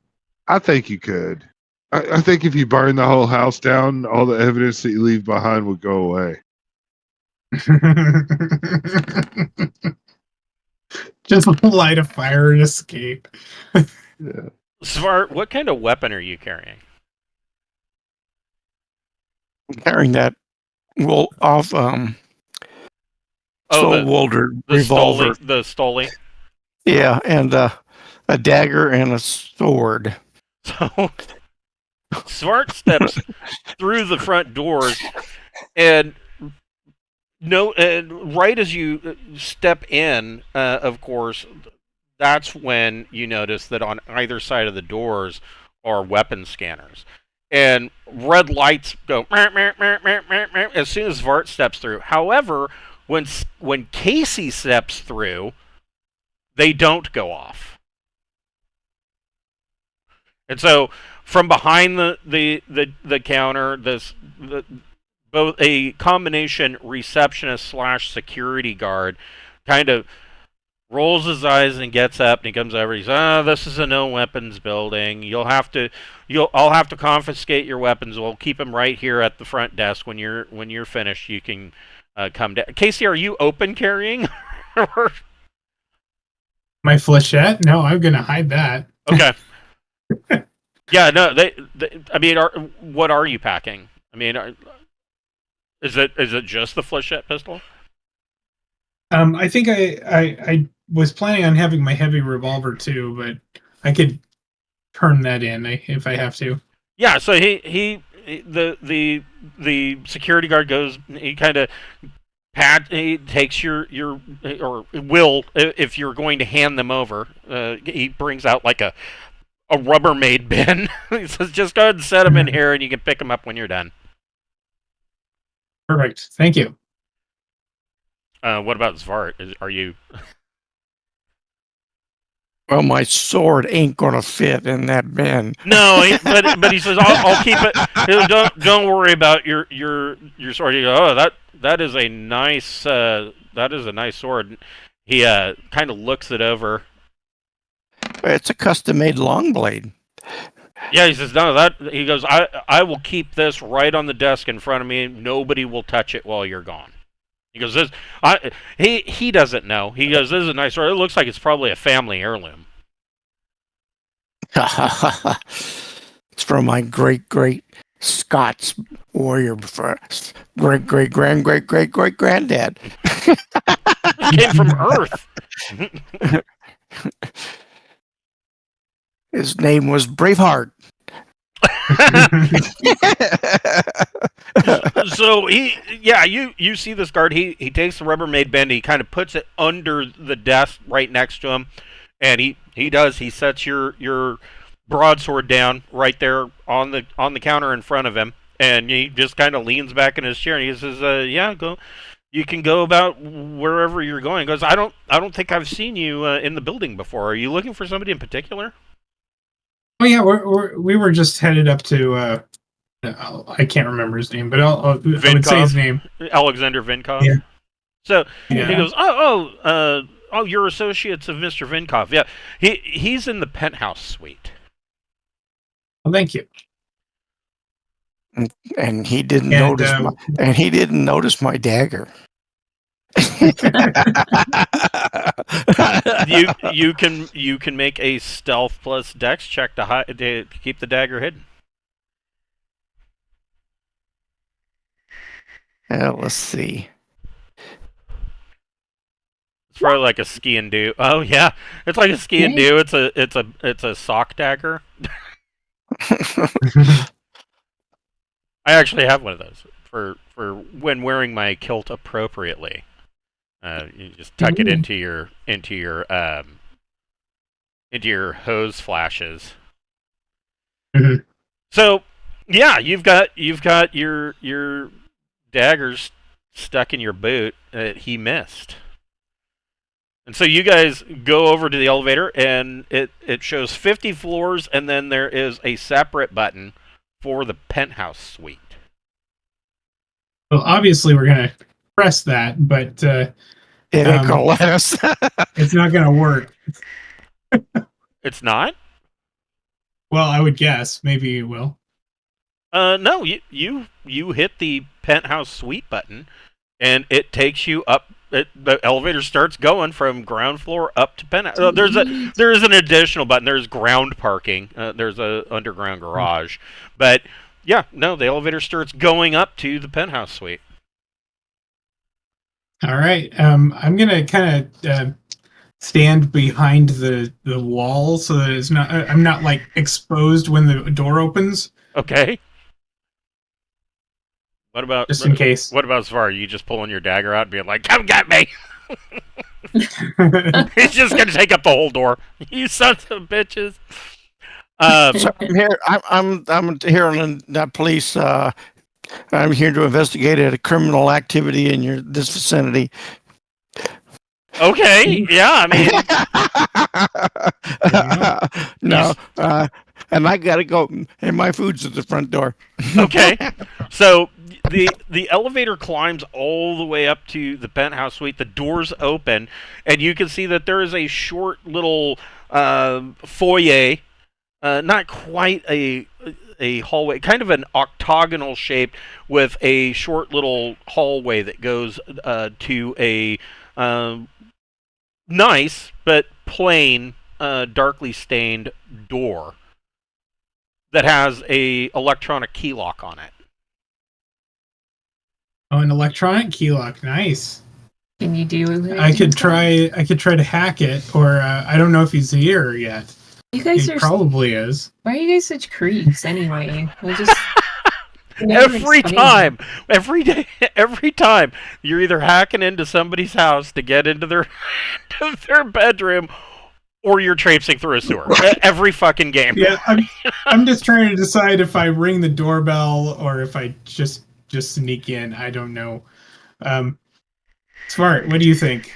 Speaker 2: I think you could. I think if you burn the whole house down, all the evidence that you leave behind would go away.
Speaker 3: Just light a fire and escape.
Speaker 2: Yeah.
Speaker 1: Svart, what kind of weapon are you carrying?
Speaker 4: I'm carrying that Wolder revolver.
Speaker 1: The Stoli.
Speaker 4: Yeah, and a dagger and a sword.
Speaker 1: So Svart steps through the front doors, and No, right as you step in, of course, that's when you notice that on either side of the doors are weapon scanners. And red lights go as soon as Vart steps through. However, when Casey steps through, they don't go off. And so from behind the counter, both a combination receptionist slash security guard kind of rolls his eyes and gets up and he comes over. He says, "Oh, this is a no weapons building. I'll have to confiscate your weapons. We'll keep them right here at the front desk. When you're finished, you can come down." Casey, are you open carrying?
Speaker 3: My flechette? No, I'm gonna hide that.
Speaker 1: Okay. Yeah, no. I mean, what are you packing? I mean, is it just the flechette pistol?
Speaker 3: I think I was planning on having my heavy revolver too, but I could turn that in if I have to.
Speaker 1: Yeah. So the security guard goes. He kind of he takes your or will, if you're going to hand them over. He brings out like a Rubbermaid bin. He says, "Just go ahead and set them in here, and you can pick them up when you're done."
Speaker 3: Perfect. Thank you.
Speaker 1: What about Zvart? Are you?
Speaker 4: Well, my sword ain't gonna fit in that bin.
Speaker 1: No, but he says, "I'll keep it. Don't worry about your sword." You go, "Oh, that is a nice sword." He kind of looks it over.
Speaker 4: It's a custom-made long blade.
Speaker 1: Yeah, he says, "No, he goes, I will keep this right on the desk in front of me. Nobody will touch it while you're gone." He goes, he doesn't know. He goes, "This is a nice sword. It looks like it's probably a family heirloom."
Speaker 4: It's from my great Scots warrior great granddad.
Speaker 1: It came from Earth.
Speaker 4: His name was Braveheart.
Speaker 1: So you see this guard. He takes the Rubbermaid bin. He kind of puts it under the desk right next to him, and he sets your broadsword down right there on the counter in front of him, and he just kind of leans back in his chair and he says, "Yeah, go. You can go about wherever you're going." He goes, I don't think I've seen you in the building before. Are you looking for somebody in particular?"
Speaker 3: Oh yeah, we were just headed up to. I can't remember his name, but I would say his name.
Speaker 1: Alexandr Vinkhov.
Speaker 3: Yeah.
Speaker 1: So
Speaker 3: Yeah.
Speaker 1: he goes, "Oh, you're associates of Mr. Vinkhov. Yeah, he's in the penthouse suite."
Speaker 3: Well, thank you.
Speaker 4: And he didn't notice my dagger.
Speaker 1: You can make a stealth plus dex check to keep the dagger hidden.
Speaker 4: Let's see.
Speaker 1: It's probably like a ski and do. Oh yeah, it's like a ski and do. It's a sock dagger. I actually have one of those for when wearing my kilt appropriately. You just tuck it into your hose flashes.
Speaker 3: Mhm.
Speaker 1: So yeah, you've got your daggers stuck in your boot that he missed. And so you guys go over to the elevator, and it shows 50 floors, and then there is a separate button for the penthouse suite.
Speaker 3: Well, obviously we're gonna press that, but
Speaker 4: It ain't gonna let us.
Speaker 3: it's not gonna work.
Speaker 1: It's not?
Speaker 3: Well, I would guess maybe it will.
Speaker 1: No, you hit the penthouse suite button, and it takes you up. The elevator starts going from ground floor up to penthouse. There is an additional button. There's ground parking. There's a underground garage, but yeah, no, the elevator starts going up to the penthouse suite.
Speaker 3: All right. I'm gonna kind of stand behind the wall so that it's not. I'm not like exposed when the door opens.
Speaker 1: Okay. What about
Speaker 3: just in case.
Speaker 1: What about Svar? You just pulling your dagger out and being like, "Come get me!" He's just gonna take up the whole door. You sons of bitches.
Speaker 4: So I'm here. I'm here on the police. I'm here to investigate a criminal activity in this vicinity.
Speaker 1: Okay, yeah. I mean,
Speaker 4: No, and I gotta go. And my food's at the front door.
Speaker 1: okay. So the elevator climbs all the way up to the penthouse suite. The doors open, and you can see that there is a short little foyer. Not quite a hallway, kind of an octagonal shape with a short little hallway that goes to a nice but plain, darkly stained door that has a electronic key lock on it.
Speaker 3: Oh, an electronic key lock. Nice.
Speaker 5: Can you do it?
Speaker 3: I could try to hack it, or I don't know if he's here yet.
Speaker 5: You guys
Speaker 3: He
Speaker 5: are.
Speaker 3: probably is.
Speaker 5: Why are you guys such creeps anyway? I just.
Speaker 1: Every time, every day, every time, you're either hacking into somebody's house to get into their bedroom, or you're traipsing through a sewer. Every fucking game.
Speaker 3: Yeah, I'm just trying to decide if I ring the doorbell or if I just sneak in. I don't know. Smart. What do you think?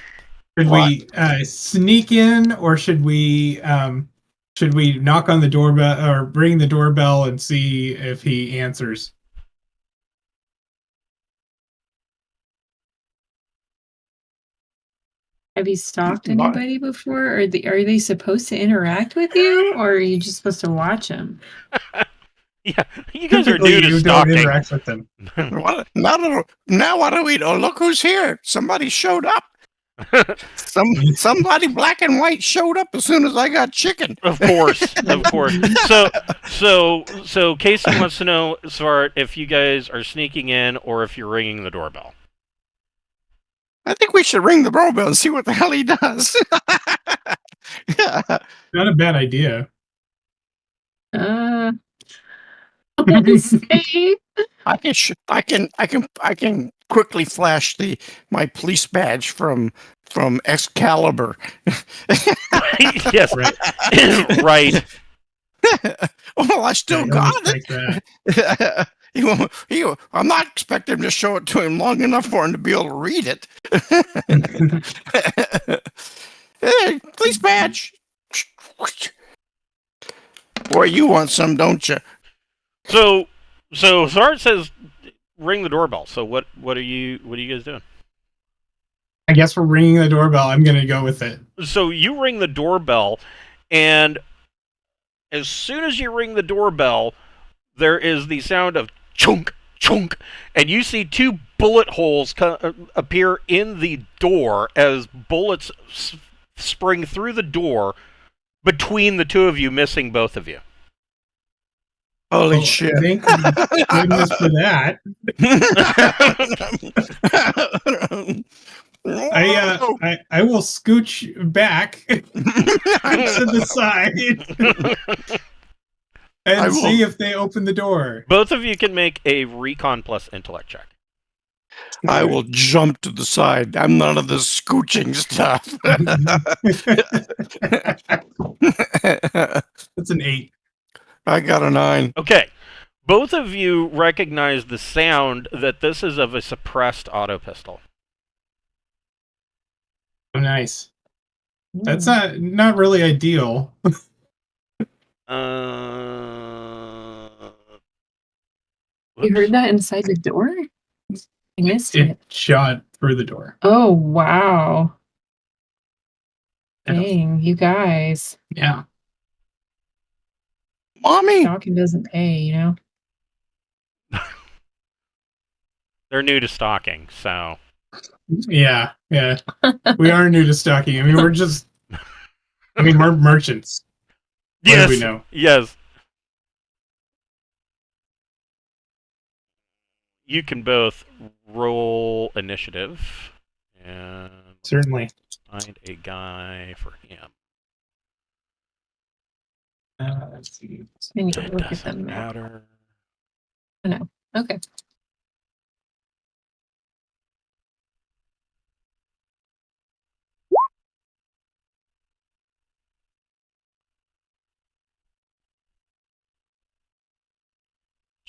Speaker 3: Should we sneak in, or should we knock on the doorbell or ring the doorbell and see if he answers?
Speaker 5: Have you stalked anybody before? Are they supposed to interact with you, or are you just supposed to watch them?
Speaker 1: Yeah, you guys are
Speaker 3: Typically,
Speaker 1: new to
Speaker 3: you
Speaker 1: stalking.
Speaker 3: don't interact with them.
Speaker 4: Now what do we do? Look who's here! Somebody showed up. Somebody black and white showed up as soon as I got chicken.
Speaker 1: Of course. So Casey wants to know, Svart, if you guys are sneaking in or if you're ringing the doorbell.
Speaker 4: I think we should ring the doorbell and see what the hell he does.
Speaker 3: Not a bad idea.
Speaker 5: Let's see.
Speaker 4: I can quickly flash my police badge from Excalibur.
Speaker 1: Yes, right.
Speaker 4: Well, I still got
Speaker 3: Like
Speaker 4: it.
Speaker 3: that.
Speaker 4: I'm not expecting him to show it to him long enough for him to be able to read it. Hey, police badge. Boy, you want some, don't you?
Speaker 1: So Svart says ring the doorbell. So what are you guys doing?
Speaker 3: I guess we're ringing the doorbell. I'm gonna go with it.
Speaker 1: So you ring the doorbell, and as soon as you ring the doorbell, there is the sound of chunk, chunk, and you see two bullet holes appear in the door as bullets spring through the door between the two of you, missing both of you.
Speaker 4: Holy
Speaker 3: Oh,
Speaker 4: shit.
Speaker 3: Thank goodness for that. I will scooch back to the side and see if they open the door.
Speaker 1: Both of you can make a recon plus intellect check.
Speaker 4: I will jump to the side. I'm none of this scooching stuff.
Speaker 3: That's an 8.
Speaker 4: I got a 9.
Speaker 1: Okay. Both of you recognize the sound that this is of a suppressed auto pistol.
Speaker 3: Oh, nice. That's not really ideal.
Speaker 5: You heard that inside the door? I missed
Speaker 3: It
Speaker 5: it.
Speaker 3: shot through the door.
Speaker 5: Oh, wow.
Speaker 3: Yeah.
Speaker 5: Dang, you guys.
Speaker 3: Yeah.
Speaker 4: Mommy!
Speaker 5: Stalking doesn't pay, you know?
Speaker 1: They're new to stalking, so
Speaker 3: Yeah. We are new to stalking. I mean, we're merchants. What do
Speaker 1: yes,
Speaker 3: we know?
Speaker 1: yes. You can both roll initiative and
Speaker 3: Certainly.
Speaker 1: find a guy for him.
Speaker 3: Let's see.
Speaker 5: I need to
Speaker 1: It
Speaker 5: look at
Speaker 1: doesn't
Speaker 5: them now.
Speaker 1: matter.
Speaker 5: Okay.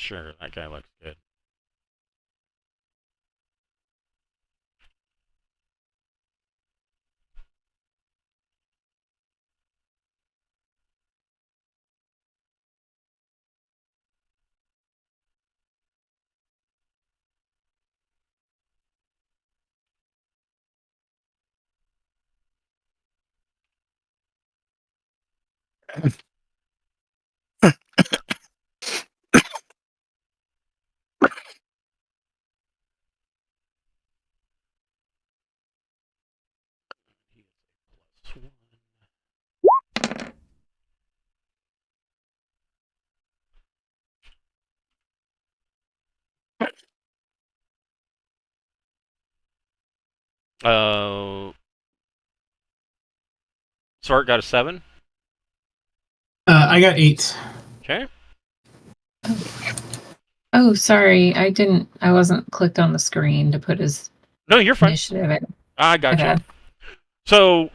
Speaker 1: Sure, that guy looks good. Plus one. Svart got a 7.
Speaker 3: I got 8.
Speaker 1: Okay.
Speaker 5: Oh, sorry. I wasn't clicked on the screen to put his
Speaker 1: No, you're fine.
Speaker 5: initiative in.
Speaker 1: I got you.
Speaker 5: Okay.
Speaker 1: So,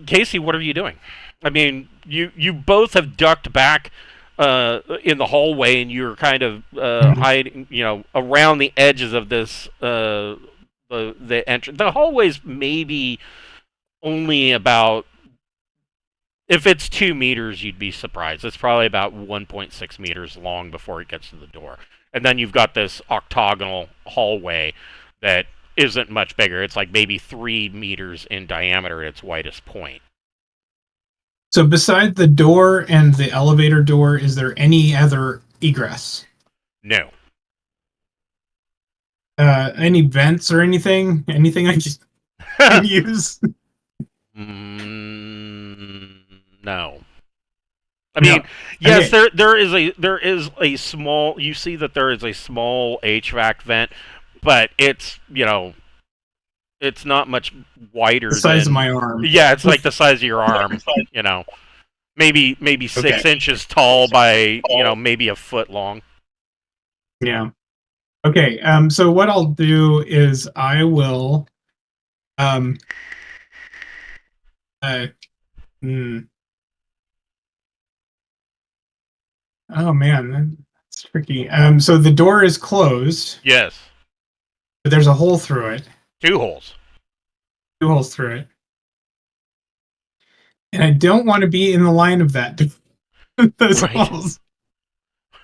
Speaker 1: Casey, what are you doing? I mean, you both have ducked back in the hallway, and you're kind of hiding, around the edges of this the entrance. The hallway's maybe only about, if it's 2 meters, you'd be surprised. It's probably about 1.6 meters long before it gets to the door. And then you've got this octagonal hallway that isn't much bigger. It's like maybe 3 meters in diameter at its widest point.
Speaker 3: So beside the door and the elevator door, is there any other egress?
Speaker 1: No.
Speaker 3: Any vents or anything? Anything I can use?
Speaker 1: No. I mean, yes,
Speaker 3: Okay.
Speaker 1: there is a small. You see that there is a small HVAC vent, but it's it's not much wider.
Speaker 3: The size
Speaker 1: than,
Speaker 3: of my arm.
Speaker 1: Yeah, it's like the size of your arm. Maybe 6 inches tall by maybe a foot long.
Speaker 3: Yeah. Okay. So what I'll do is I will. Oh man, that's tricky. So the door is closed,
Speaker 1: Yes,
Speaker 3: but there's a hole through it.
Speaker 1: 2 holes.
Speaker 3: 2 holes through it. And I don't want to be in the line of that. Those
Speaker 1: Right.
Speaker 3: holes.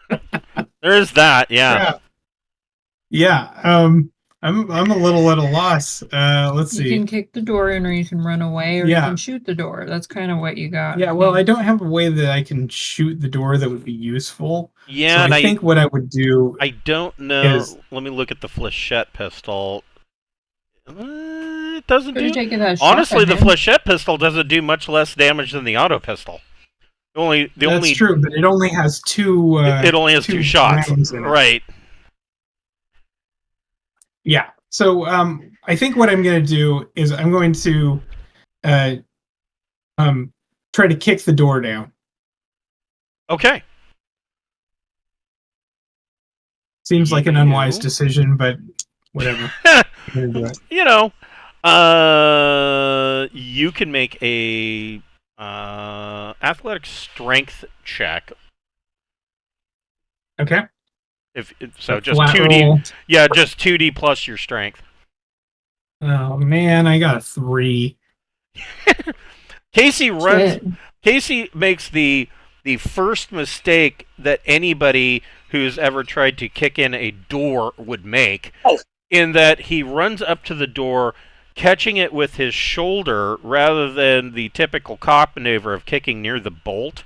Speaker 1: There is that. Yeah.
Speaker 3: Yeah. I'm a little at a loss. Let's
Speaker 5: You
Speaker 3: see.
Speaker 5: can kick the door in, or you can run away, or you can shoot the door. That's kind of what you got.
Speaker 3: Yeah, well, I don't have a way that I can shoot the door that would be useful.
Speaker 1: Yeah,
Speaker 3: So
Speaker 1: and
Speaker 3: I think what I would do.
Speaker 1: I don't know.
Speaker 3: is-
Speaker 1: Let me look at the flechette pistol. It doesn't
Speaker 5: Could've
Speaker 1: do.
Speaker 5: taken that
Speaker 1: Honestly, the
Speaker 5: shotgun, man.
Speaker 1: flechette pistol doesn't do much less damage than the auto pistol.
Speaker 3: That's true, but it only has 2.
Speaker 1: It only has 2 shots.
Speaker 3: rounds in it.
Speaker 1: Right.
Speaker 3: Yeah. So I think what I'm going to do is I'm going to try to kick the door down.
Speaker 1: Okay.
Speaker 3: Seems like an unwise
Speaker 1: You-
Speaker 3: decision, but whatever. I'm gonna do it.
Speaker 1: You can make a athletic strength check.
Speaker 3: Okay.
Speaker 1: So
Speaker 3: A
Speaker 1: just
Speaker 3: flat
Speaker 1: 2D.
Speaker 3: roll.
Speaker 1: Yeah, just 2D plus your strength.
Speaker 3: Oh man, I got a 3.
Speaker 1: Casey runs.
Speaker 5: Shit.
Speaker 1: Casey makes the first mistake that anybody who's ever tried to kick in a door would make, in that he runs up to the door, catching it with his shoulder rather than the typical cop maneuver of kicking near the bolt,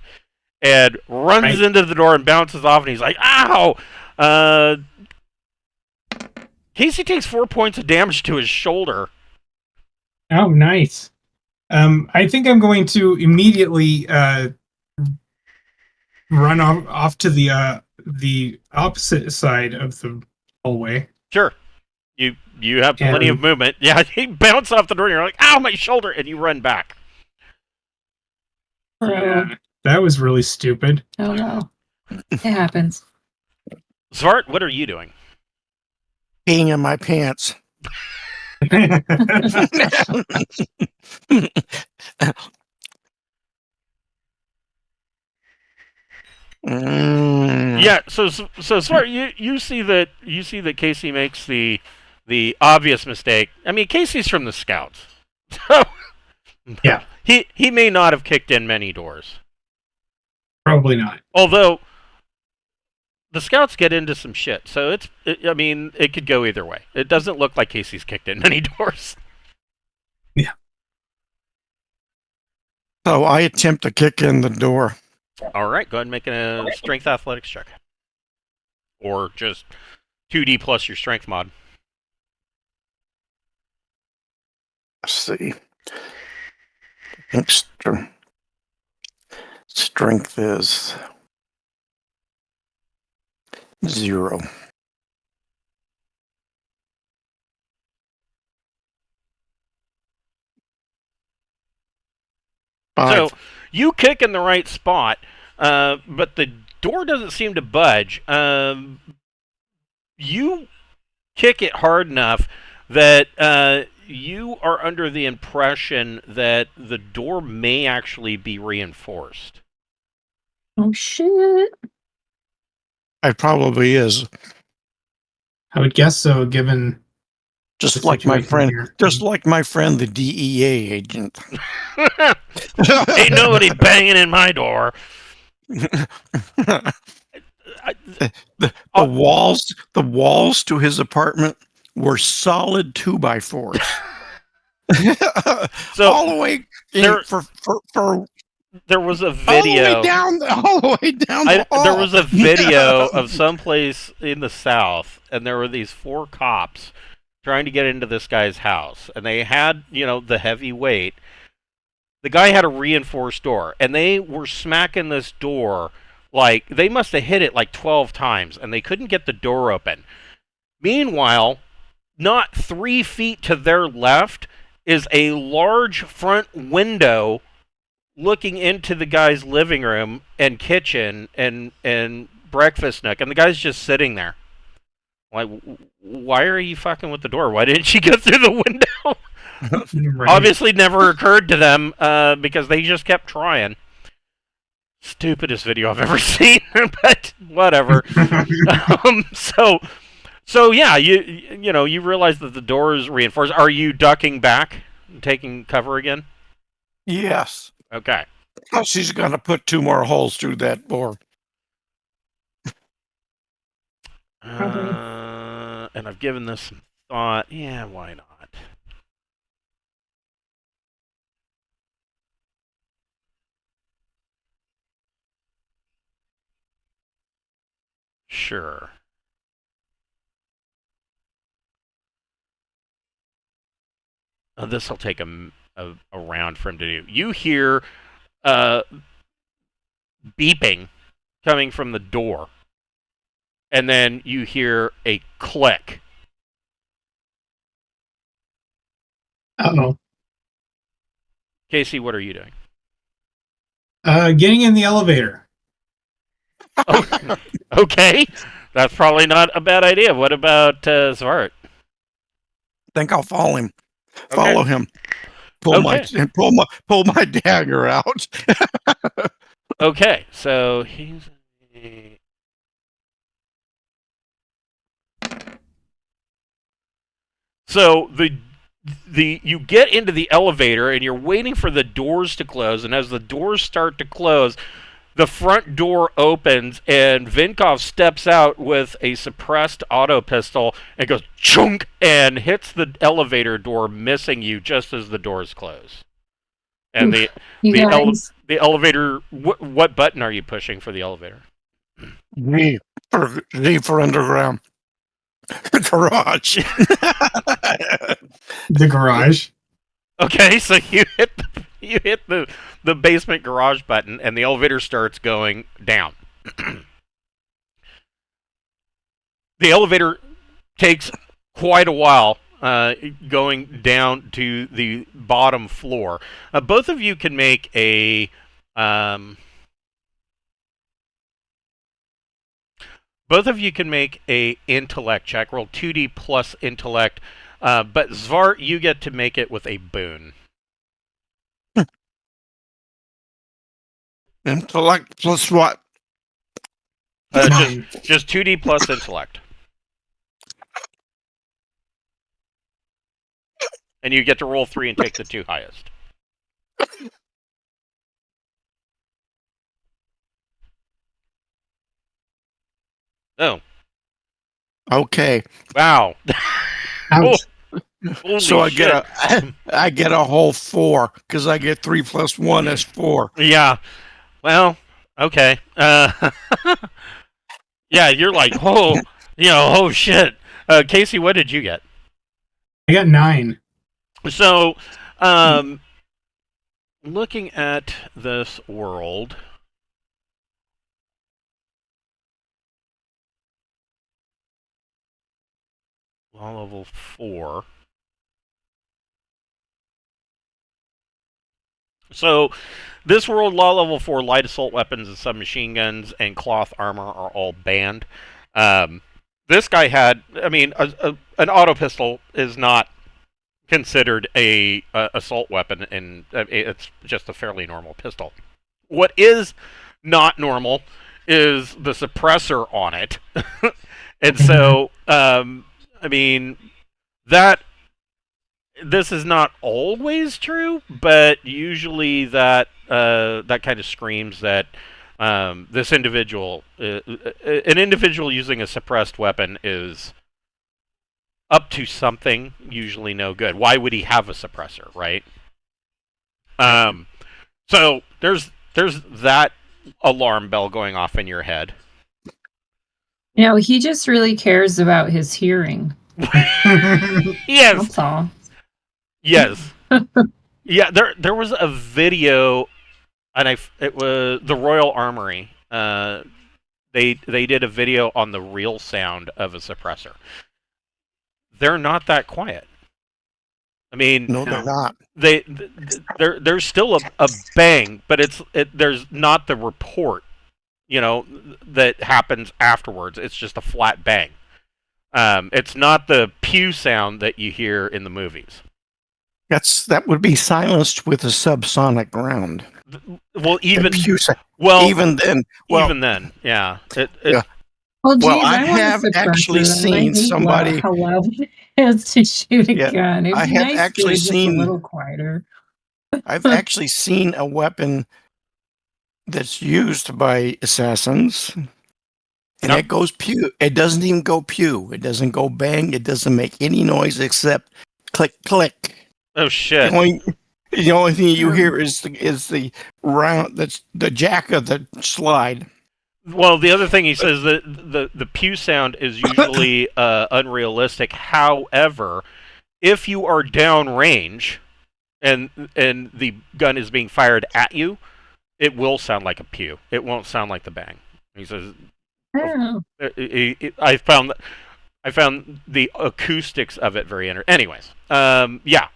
Speaker 1: and runs into the door and bounces off, and he's like, "Ow!" Casey takes 4 points of damage to his shoulder.
Speaker 3: Oh, nice. I think I'm going to immediately run off to the opposite side of the hallway.
Speaker 1: Sure. You have plenty of movement. Yeah, he bounces off the door and you're like, "Ow, my shoulder!" and you run back.
Speaker 3: Yeah, that was really stupid.
Speaker 5: Oh no. It happens.
Speaker 1: Svart, what are you doing?
Speaker 4: Peeing in my pants.
Speaker 1: Yeah, Yeah. So Smart, you see that Casey makes the obvious mistake. I mean, Casey's from the Scouts, so
Speaker 3: Yeah.
Speaker 1: he may not have kicked in many doors.
Speaker 3: Probably not.
Speaker 1: Although the Scouts get into some shit, so I mean, it could go either way. It doesn't look like Casey's kicked in many doors.
Speaker 3: Yeah.
Speaker 4: So I attempt to kick in the door.
Speaker 1: All right, go ahead and make a strength athletics check, or just 2d plus your strength mod.
Speaker 4: Let's see. I think strength is 0.
Speaker 1: So you kick in the right spot, but the door doesn't seem to budge. You kick it hard enough that you are under the impression that the door may actually be reinforced.
Speaker 5: Oh shit.
Speaker 4: It probably is.
Speaker 3: I would guess so, given
Speaker 4: Just
Speaker 3: the
Speaker 4: like my
Speaker 3: situation
Speaker 4: friend,
Speaker 3: here.
Speaker 4: just like my friend, the DEA agent.
Speaker 1: Ain't nobody banging in my door.
Speaker 4: the walls to his apartment were solid 2x4s.
Speaker 1: So
Speaker 4: all the way
Speaker 1: there-
Speaker 4: for
Speaker 1: there was a
Speaker 4: all the
Speaker 1: video.
Speaker 4: way down the hall.
Speaker 1: There was a video of someplace in the South, and there were these 4 cops trying to get into this guy's house, and they had, the heavy weight. The guy had a reinforced door, and they were smacking this door like they must have hit it like 12 times, and they couldn't get the door open. Meanwhile, not 3 feet to their left is a large front window looking into the guy's living room and kitchen and breakfast nook, and the guy's just sitting there. Like, why are you fucking with the door? Why didn't you go through the window?
Speaker 3: Right.
Speaker 1: Obviously never occurred to them because they just kept trying. Stupidest video I've ever seen, but whatever. So yeah, you realize that the door is reinforced. Are you ducking back, taking cover again?
Speaker 4: Yes.
Speaker 1: Okay.
Speaker 4: She's gonna put 2 more holes through that door.
Speaker 5: Probably.
Speaker 1: And I've given this some thought. Yeah, why not? Sure. This will take a round for him to do. You hear beeping coming from the door, and then you hear a click.
Speaker 3: Uh-oh.
Speaker 1: Casey, what are you doing?
Speaker 3: Getting in the elevator.
Speaker 1: Oh, okay, that's probably not a bad idea. What about Svart?
Speaker 4: Think I'll follow him.
Speaker 1: Okay.
Speaker 4: Follow him. Pull my dagger out.
Speaker 1: Okay, so he's. So you get into the elevator and you're waiting for the doors to close, and as the doors start to close, the front door opens and Vinkhov steps out with a suppressed auto pistol and goes chunk and hits the elevator door, missing you just as the doors close. And the elevator. What button are you pushing for the elevator?
Speaker 4: Z for underground. Garage.
Speaker 3: The garage.
Speaker 1: Okay, so you hit the basement garage button, and the elevator starts going down. The elevator takes quite a while going down to the bottom floor. Both of you can make a intellect check. Roll 2d plus intellect. But Svart, you get to make it with a boon.
Speaker 4: Intellect plus what?
Speaker 3: 9.
Speaker 1: Just 2D plus intellect. And you get to roll 3 and take the 2 highest. Oh,
Speaker 4: Okay.
Speaker 1: wow.
Speaker 3: Ouch.
Speaker 1: Holy
Speaker 4: So I
Speaker 1: shit.
Speaker 4: I get a whole 4 because I get 3 plus 1 is 4.
Speaker 1: Yeah. Well, okay. Yeah, you're like, oh, oh shit. Casey, what did you get?
Speaker 3: I got 9.
Speaker 1: So, looking at this world, law level 4. So, this world, law level 4, light assault weapons and submachine guns and cloth armor are all banned. This guy had, I mean, an auto pistol is not considered a assault weapon, and it's just a fairly normal pistol. What is not normal is the suppressor on it, and so I mean that this is not always true, but usually that that kind of screams that this individual, an individual using a suppressed weapon, is up to something usually no good. Why would he have a suppressor, right? So there's that alarm bell going off in your head.
Speaker 5: He just really cares about his hearing.
Speaker 1: Yes.
Speaker 5: That's all.
Speaker 1: Yes. Yeah, there was a video, and it was the Royal Armory. They did a video on the real sound of a suppressor. They're not that quiet. I mean,
Speaker 4: No, they're not.
Speaker 1: There's still a bang, but there's not the report, that happens afterwards. It's just a flat bang. It's not the pew sound that you hear in the movies.
Speaker 4: That would be silenced with a subsonic round.
Speaker 1: Well, even
Speaker 4: then. Well,
Speaker 1: even then, yeah.
Speaker 4: Yeah.
Speaker 5: Well, geez,
Speaker 4: Well, I
Speaker 5: want a
Speaker 4: have
Speaker 5: suppressor,
Speaker 4: actually
Speaker 5: and I
Speaker 4: seen
Speaker 5: hate
Speaker 4: somebody-
Speaker 5: how loud it is to shoot a
Speaker 4: Yeah,
Speaker 5: gun. It'd
Speaker 4: I
Speaker 5: be
Speaker 4: have
Speaker 5: nice
Speaker 4: actually
Speaker 5: to just
Speaker 4: seen-
Speaker 5: a little quieter.
Speaker 4: I've actually seen a weapon that's used by assassins, and
Speaker 1: Yep.
Speaker 4: it goes pew. It doesn't even go pew. It doesn't go bang. It doesn't make any noise except click, click.
Speaker 1: Oh shit!
Speaker 4: The only thing you hear is the round. That's the jack of the slide.
Speaker 1: Well, the other thing he says that the pew sound is usually unrealistic. However, if you are downrange and the gun is being fired at you, it will sound like a pew. It won't sound like the bang. He says,
Speaker 5: Oh.
Speaker 1: I found the acoustics of it very interesting. Anyways, yeah.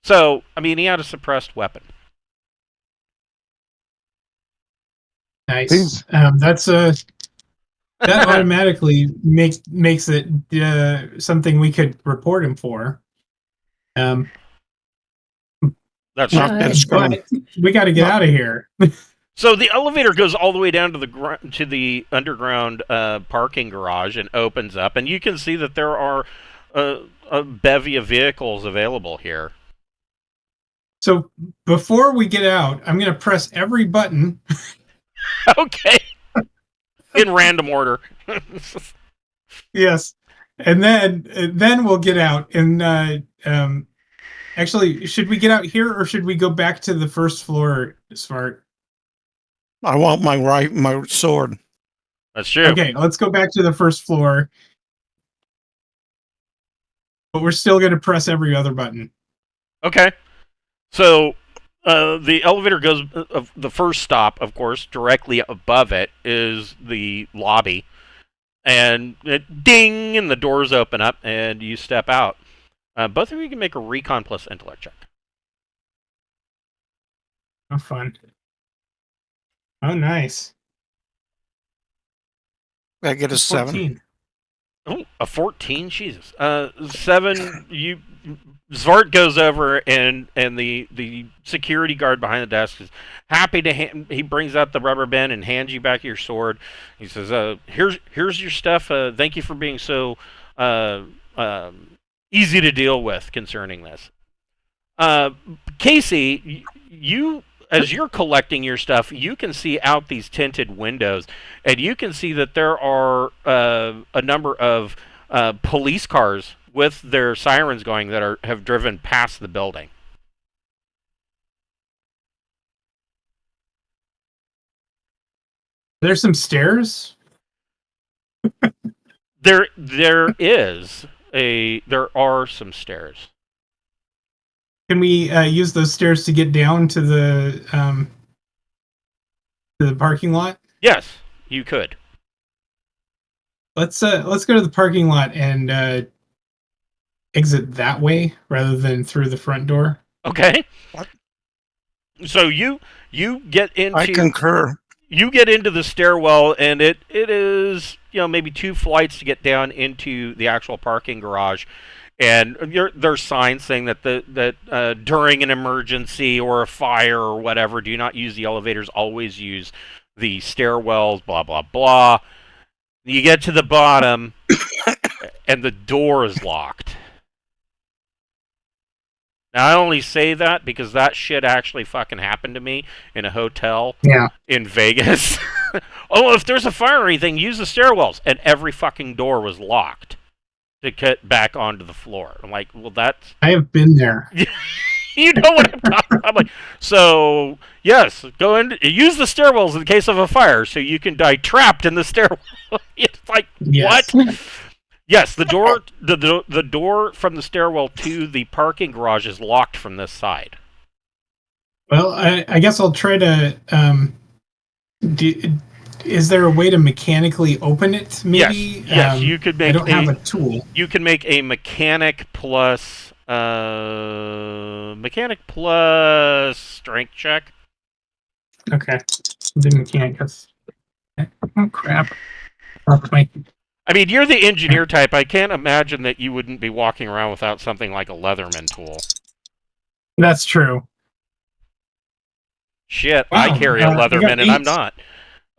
Speaker 1: So I mean, he had a suppressed weapon.
Speaker 3: Nice. That's that automatically makes it something we could report him for.
Speaker 1: That's
Speaker 4: Not that it's going.
Speaker 3: But we got to get out of here.
Speaker 1: So the elevator goes all the way down to the underground parking garage and opens up, and you can see that there are a bevy of vehicles available here.
Speaker 3: So before we get out, I'm going to press every button.
Speaker 1: Okay. In random order.
Speaker 3: Yes, and then we'll get out. And actually, should we get out here or should we go back to the first floor, Smart?
Speaker 4: I want my sword.
Speaker 1: That's true.
Speaker 3: Okay, let's go back to the first floor. But we're still going to press every other button.
Speaker 1: Okay. So the elevator goes. The first stop, of course, directly above it is the lobby, and ding, and the doors open up, and you step out. Both of you can make a recon plus intellect check.
Speaker 3: Oh, fun. Oh, nice.
Speaker 4: I get a 7.
Speaker 3: 14.
Speaker 1: Oh, a 14, Jesus. 7. You Zvart goes over and the security guard behind the desk is happy to he brings out the rubber band and hands you back your sword. He says, here's your stuff. Thank you for being so uh, easy to deal with concerning this." Casey, you as you're collecting your stuff, you can see out these tinted windows, and you can see that there are a number of police cars with their sirens going that have driven past the building.
Speaker 3: There's some stairs.
Speaker 1: There are some stairs.
Speaker 3: Can we use those stairs to get down to the parking lot?
Speaker 1: Yes, you could.
Speaker 3: Let's go to the parking lot and exit that way rather than through the front door.
Speaker 1: Okay.
Speaker 4: What?
Speaker 1: So you get into
Speaker 4: I concur.
Speaker 1: You get into the stairwell, and it is maybe 2 flights to get down into the actual parking garage. And there's signs saying that during an emergency or a fire or whatever, do not use the elevators. Always use the stairwells. Blah blah blah. You get to the bottom, and the door is locked. Now I only say that because that shit actually fucking happened to me in a hotel in Vegas. Oh, if there's a fire or anything, use the stairwells, and every fucking door was locked to get back onto the floor. I'm like, well, that's...
Speaker 3: I have been there.
Speaker 1: You know what I'm talking about. I'm like, so, yes, go in, use the stairwells in case of a fire so you can die trapped in the stairwell. It's like,
Speaker 3: Yes.
Speaker 1: what? Yes, the door from the stairwell to the parking garage is locked from this side.
Speaker 3: Well, I guess I'll try to... is there a way to mechanically open it, maybe?
Speaker 1: Yes, you could make
Speaker 3: I don't have a tool.
Speaker 1: You can make a mechanic plus strength check.
Speaker 3: Okay. The mechanic. Oh, crap.
Speaker 1: I mean, you're the engineer type. I can't imagine that you wouldn't be walking around without something like a Leatherman tool.
Speaker 3: That's true.
Speaker 1: Shit,
Speaker 3: Wow,
Speaker 1: I carry a
Speaker 3: you got
Speaker 1: Leatherman and
Speaker 3: 8.
Speaker 1: I'm not.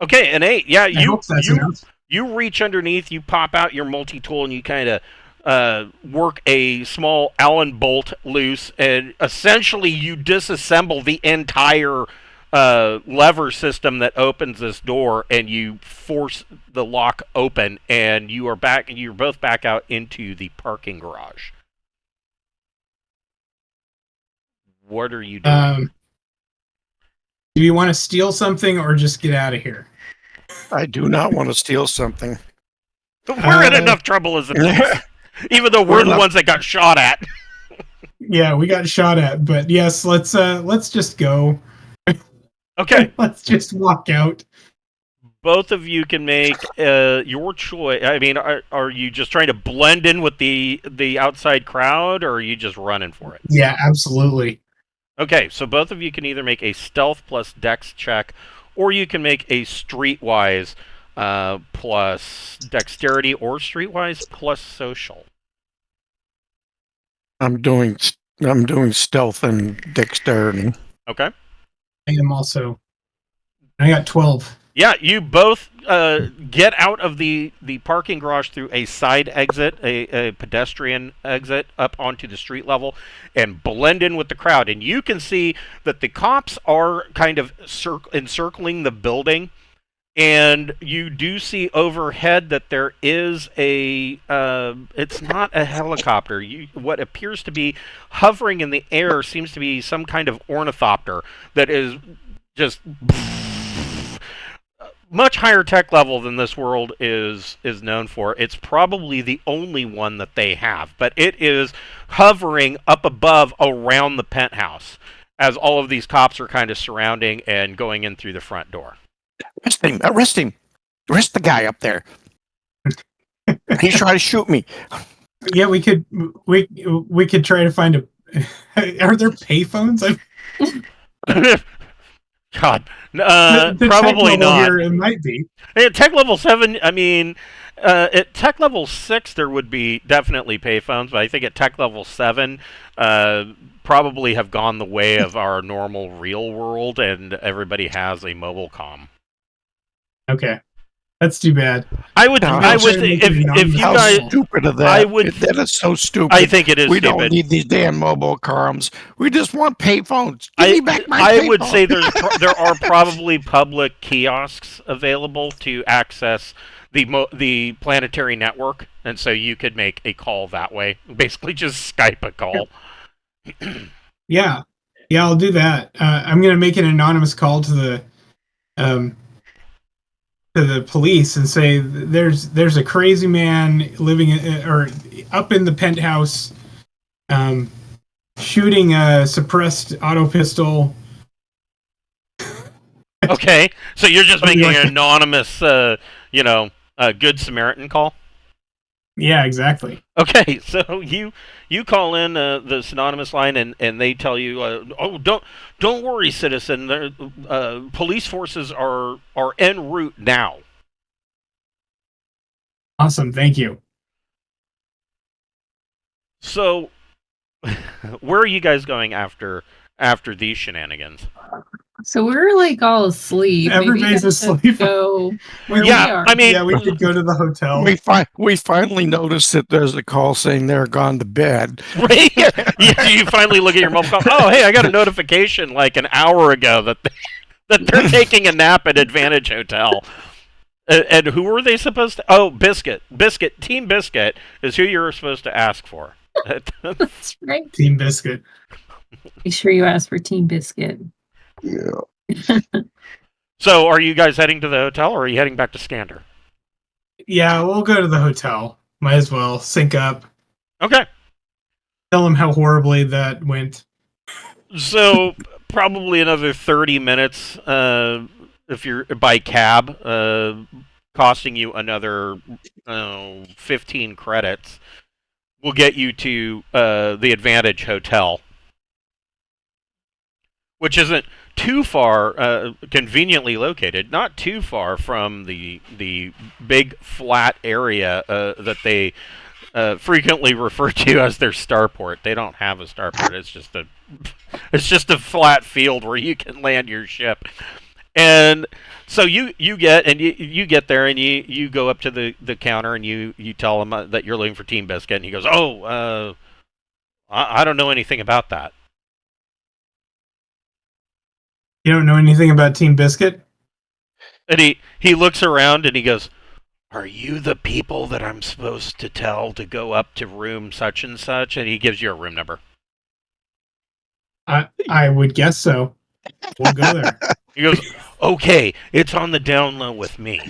Speaker 1: Okay, an 8. Yeah,
Speaker 3: I hope that's enough.
Speaker 1: you reach underneath, you pop out your multi-tool, and you kind of work a small Allen bolt loose, and essentially you disassemble the entire lever system that opens this door, and you force the lock open, and you're both back out into the parking garage. What are you doing?
Speaker 3: Do you want to steal something or just get out of here?
Speaker 4: I do not want to steal something.
Speaker 1: We're in enough trouble as it is, even though we're the ones that got shot at.
Speaker 3: Yeah, we got shot at, but yes, let's just go.
Speaker 1: Okay.
Speaker 3: Let's just walk out.
Speaker 1: Both of you can make your choice. I mean, are you just trying to blend in with the outside crowd, or are you just running for it?
Speaker 3: Yeah, absolutely.
Speaker 1: Okay, so both of you can either make a stealth plus dex check, or you can make a streetwise plus dexterity, or streetwise plus social.
Speaker 4: I'm doing stealth and dexterity.
Speaker 1: Okay.
Speaker 3: I am also. I got 12.
Speaker 1: Yeah, you both get out of the parking garage through a side exit, a pedestrian exit up onto the street level, and blend in with the crowd. And you can see that the cops are kind of encircling the building, and you do see overhead that there is a it's not a helicopter. What appears to be hovering in the air seems to be some kind of ornithopter that is just much higher tech level than this world is known for. It's probably the only one that they have, but it is hovering up above around the penthouse as all of these cops are kind of surrounding and going in through the front door.
Speaker 4: Arrest him. Arrest the guy up there. He's trying to shoot me.
Speaker 3: Yeah, we could try to find a. Are there payphones?
Speaker 1: God,
Speaker 3: The tech
Speaker 1: probably
Speaker 3: level
Speaker 1: not.
Speaker 3: here, it might be.
Speaker 1: At tech level 7, I mean, at tech level 6, there would be definitely payphones, but I think at tech level 7, probably have gone the way of our normal real world, and everybody has a mobile comm.
Speaker 3: Okay, that's too bad.
Speaker 1: I would,
Speaker 4: How
Speaker 1: if you
Speaker 3: How
Speaker 1: guys,
Speaker 4: stupid of that.
Speaker 1: I would-
Speaker 4: That is so stupid.
Speaker 1: I think it is
Speaker 4: we
Speaker 1: stupid.
Speaker 4: don't need these damn mobile comms. We just want payphones. Give me back my
Speaker 1: I would
Speaker 4: payphone.
Speaker 1: say there are probably public kiosks available to access the planetary network, and so you could make a call that way. Basically, just Skype a call.
Speaker 3: Yeah, I'll do that. I'm gonna make an anonymous call to the police and say there's a crazy man living or up in the penthouse, shooting a suppressed auto pistol.
Speaker 1: Okay, so you're just
Speaker 3: Something
Speaker 1: making
Speaker 3: like
Speaker 1: an anonymous, Good Samaritan call.
Speaker 3: Yeah, exactly.
Speaker 1: Okay, so you call in this anonymous line, and they tell you, oh, don't worry, citizen. Police forces are en route now.
Speaker 3: Awesome, thank you.
Speaker 1: So, where are you guys going after these shenanigans?
Speaker 5: So we're like all asleep. Maybe
Speaker 3: Everybody's
Speaker 5: you guys should
Speaker 3: asleep.
Speaker 5: Go where
Speaker 1: Yeah,
Speaker 5: we are.
Speaker 1: I mean,
Speaker 3: Yeah, we could go to the hotel.
Speaker 4: We finally noticed that there's a call saying they're gone to bed.
Speaker 1: right? You finally look at your mobile phone. Oh, hey, I got a notification like an hour ago that they're taking a nap at Advantage Hotel. And who were they supposed to? Oh, Biscuit. Team Biscuit is who you're supposed to ask for.
Speaker 5: That's right.
Speaker 3: Team Biscuit.
Speaker 5: Be sure you ask for Team Biscuit.
Speaker 2: Yeah.
Speaker 1: So, are you guys heading to the hotel, or are you heading back to Skander?
Speaker 3: Yeah, we'll go to the hotel. Might as well sync up.
Speaker 1: Okay.
Speaker 3: Tell them how horribly that went.
Speaker 1: So, probably another 30 minutes if you're by cab, costing you another 15 credits. Will get you to the Advantage Hotel, which isn't too far, conveniently located, not too far from the big flat area that they frequently refer to as their starport. They don't have a starport. It's just a flat field where you can land your ship. And so you get there and you go up to the counter and you tell him that you're looking for Team Biscuit, and he goes, "Oh, I don't know anything about that."
Speaker 3: You don't know anything about Team Biscuit?
Speaker 1: And he looks around and he goes, "Are you the people that I'm supposed to tell to go up to room such and such?" And he gives you a room number.
Speaker 3: I would guess so. We'll go there.
Speaker 1: He goes, "Okay, it's on the down low with me."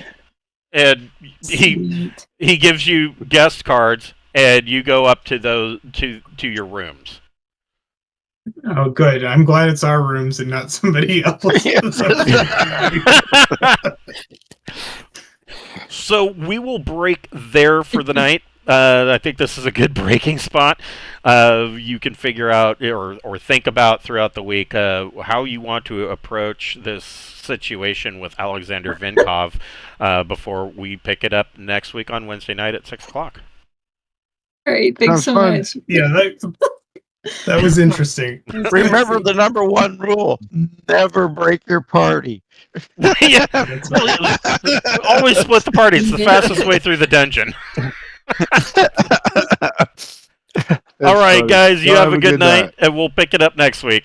Speaker 1: And
Speaker 5: Sweet.
Speaker 1: he gives you guest cards, and you go up to those to your rooms.
Speaker 3: Oh, good. I'm glad it's our rooms and not somebody else's.
Speaker 1: So we will break there for the night. I think this is a good breaking spot. You can figure out or think about throughout the week how you want to approach this situation with Alexandr Vinkhov before we pick it up next week on Wednesday night at 6 o'clock.
Speaker 5: All right. Thanks
Speaker 2: Sounds
Speaker 5: so
Speaker 2: fun.
Speaker 5: much.
Speaker 3: Yeah, that was interesting.
Speaker 4: Remember the number one rule: never break your party.
Speaker 1: Yeah,
Speaker 3: That's right.
Speaker 1: always split the party. It's the fastest way through the dungeon. All right,
Speaker 2: funny.
Speaker 1: guys, you
Speaker 2: Y'all
Speaker 1: have a good night, and we'll pick it up next week.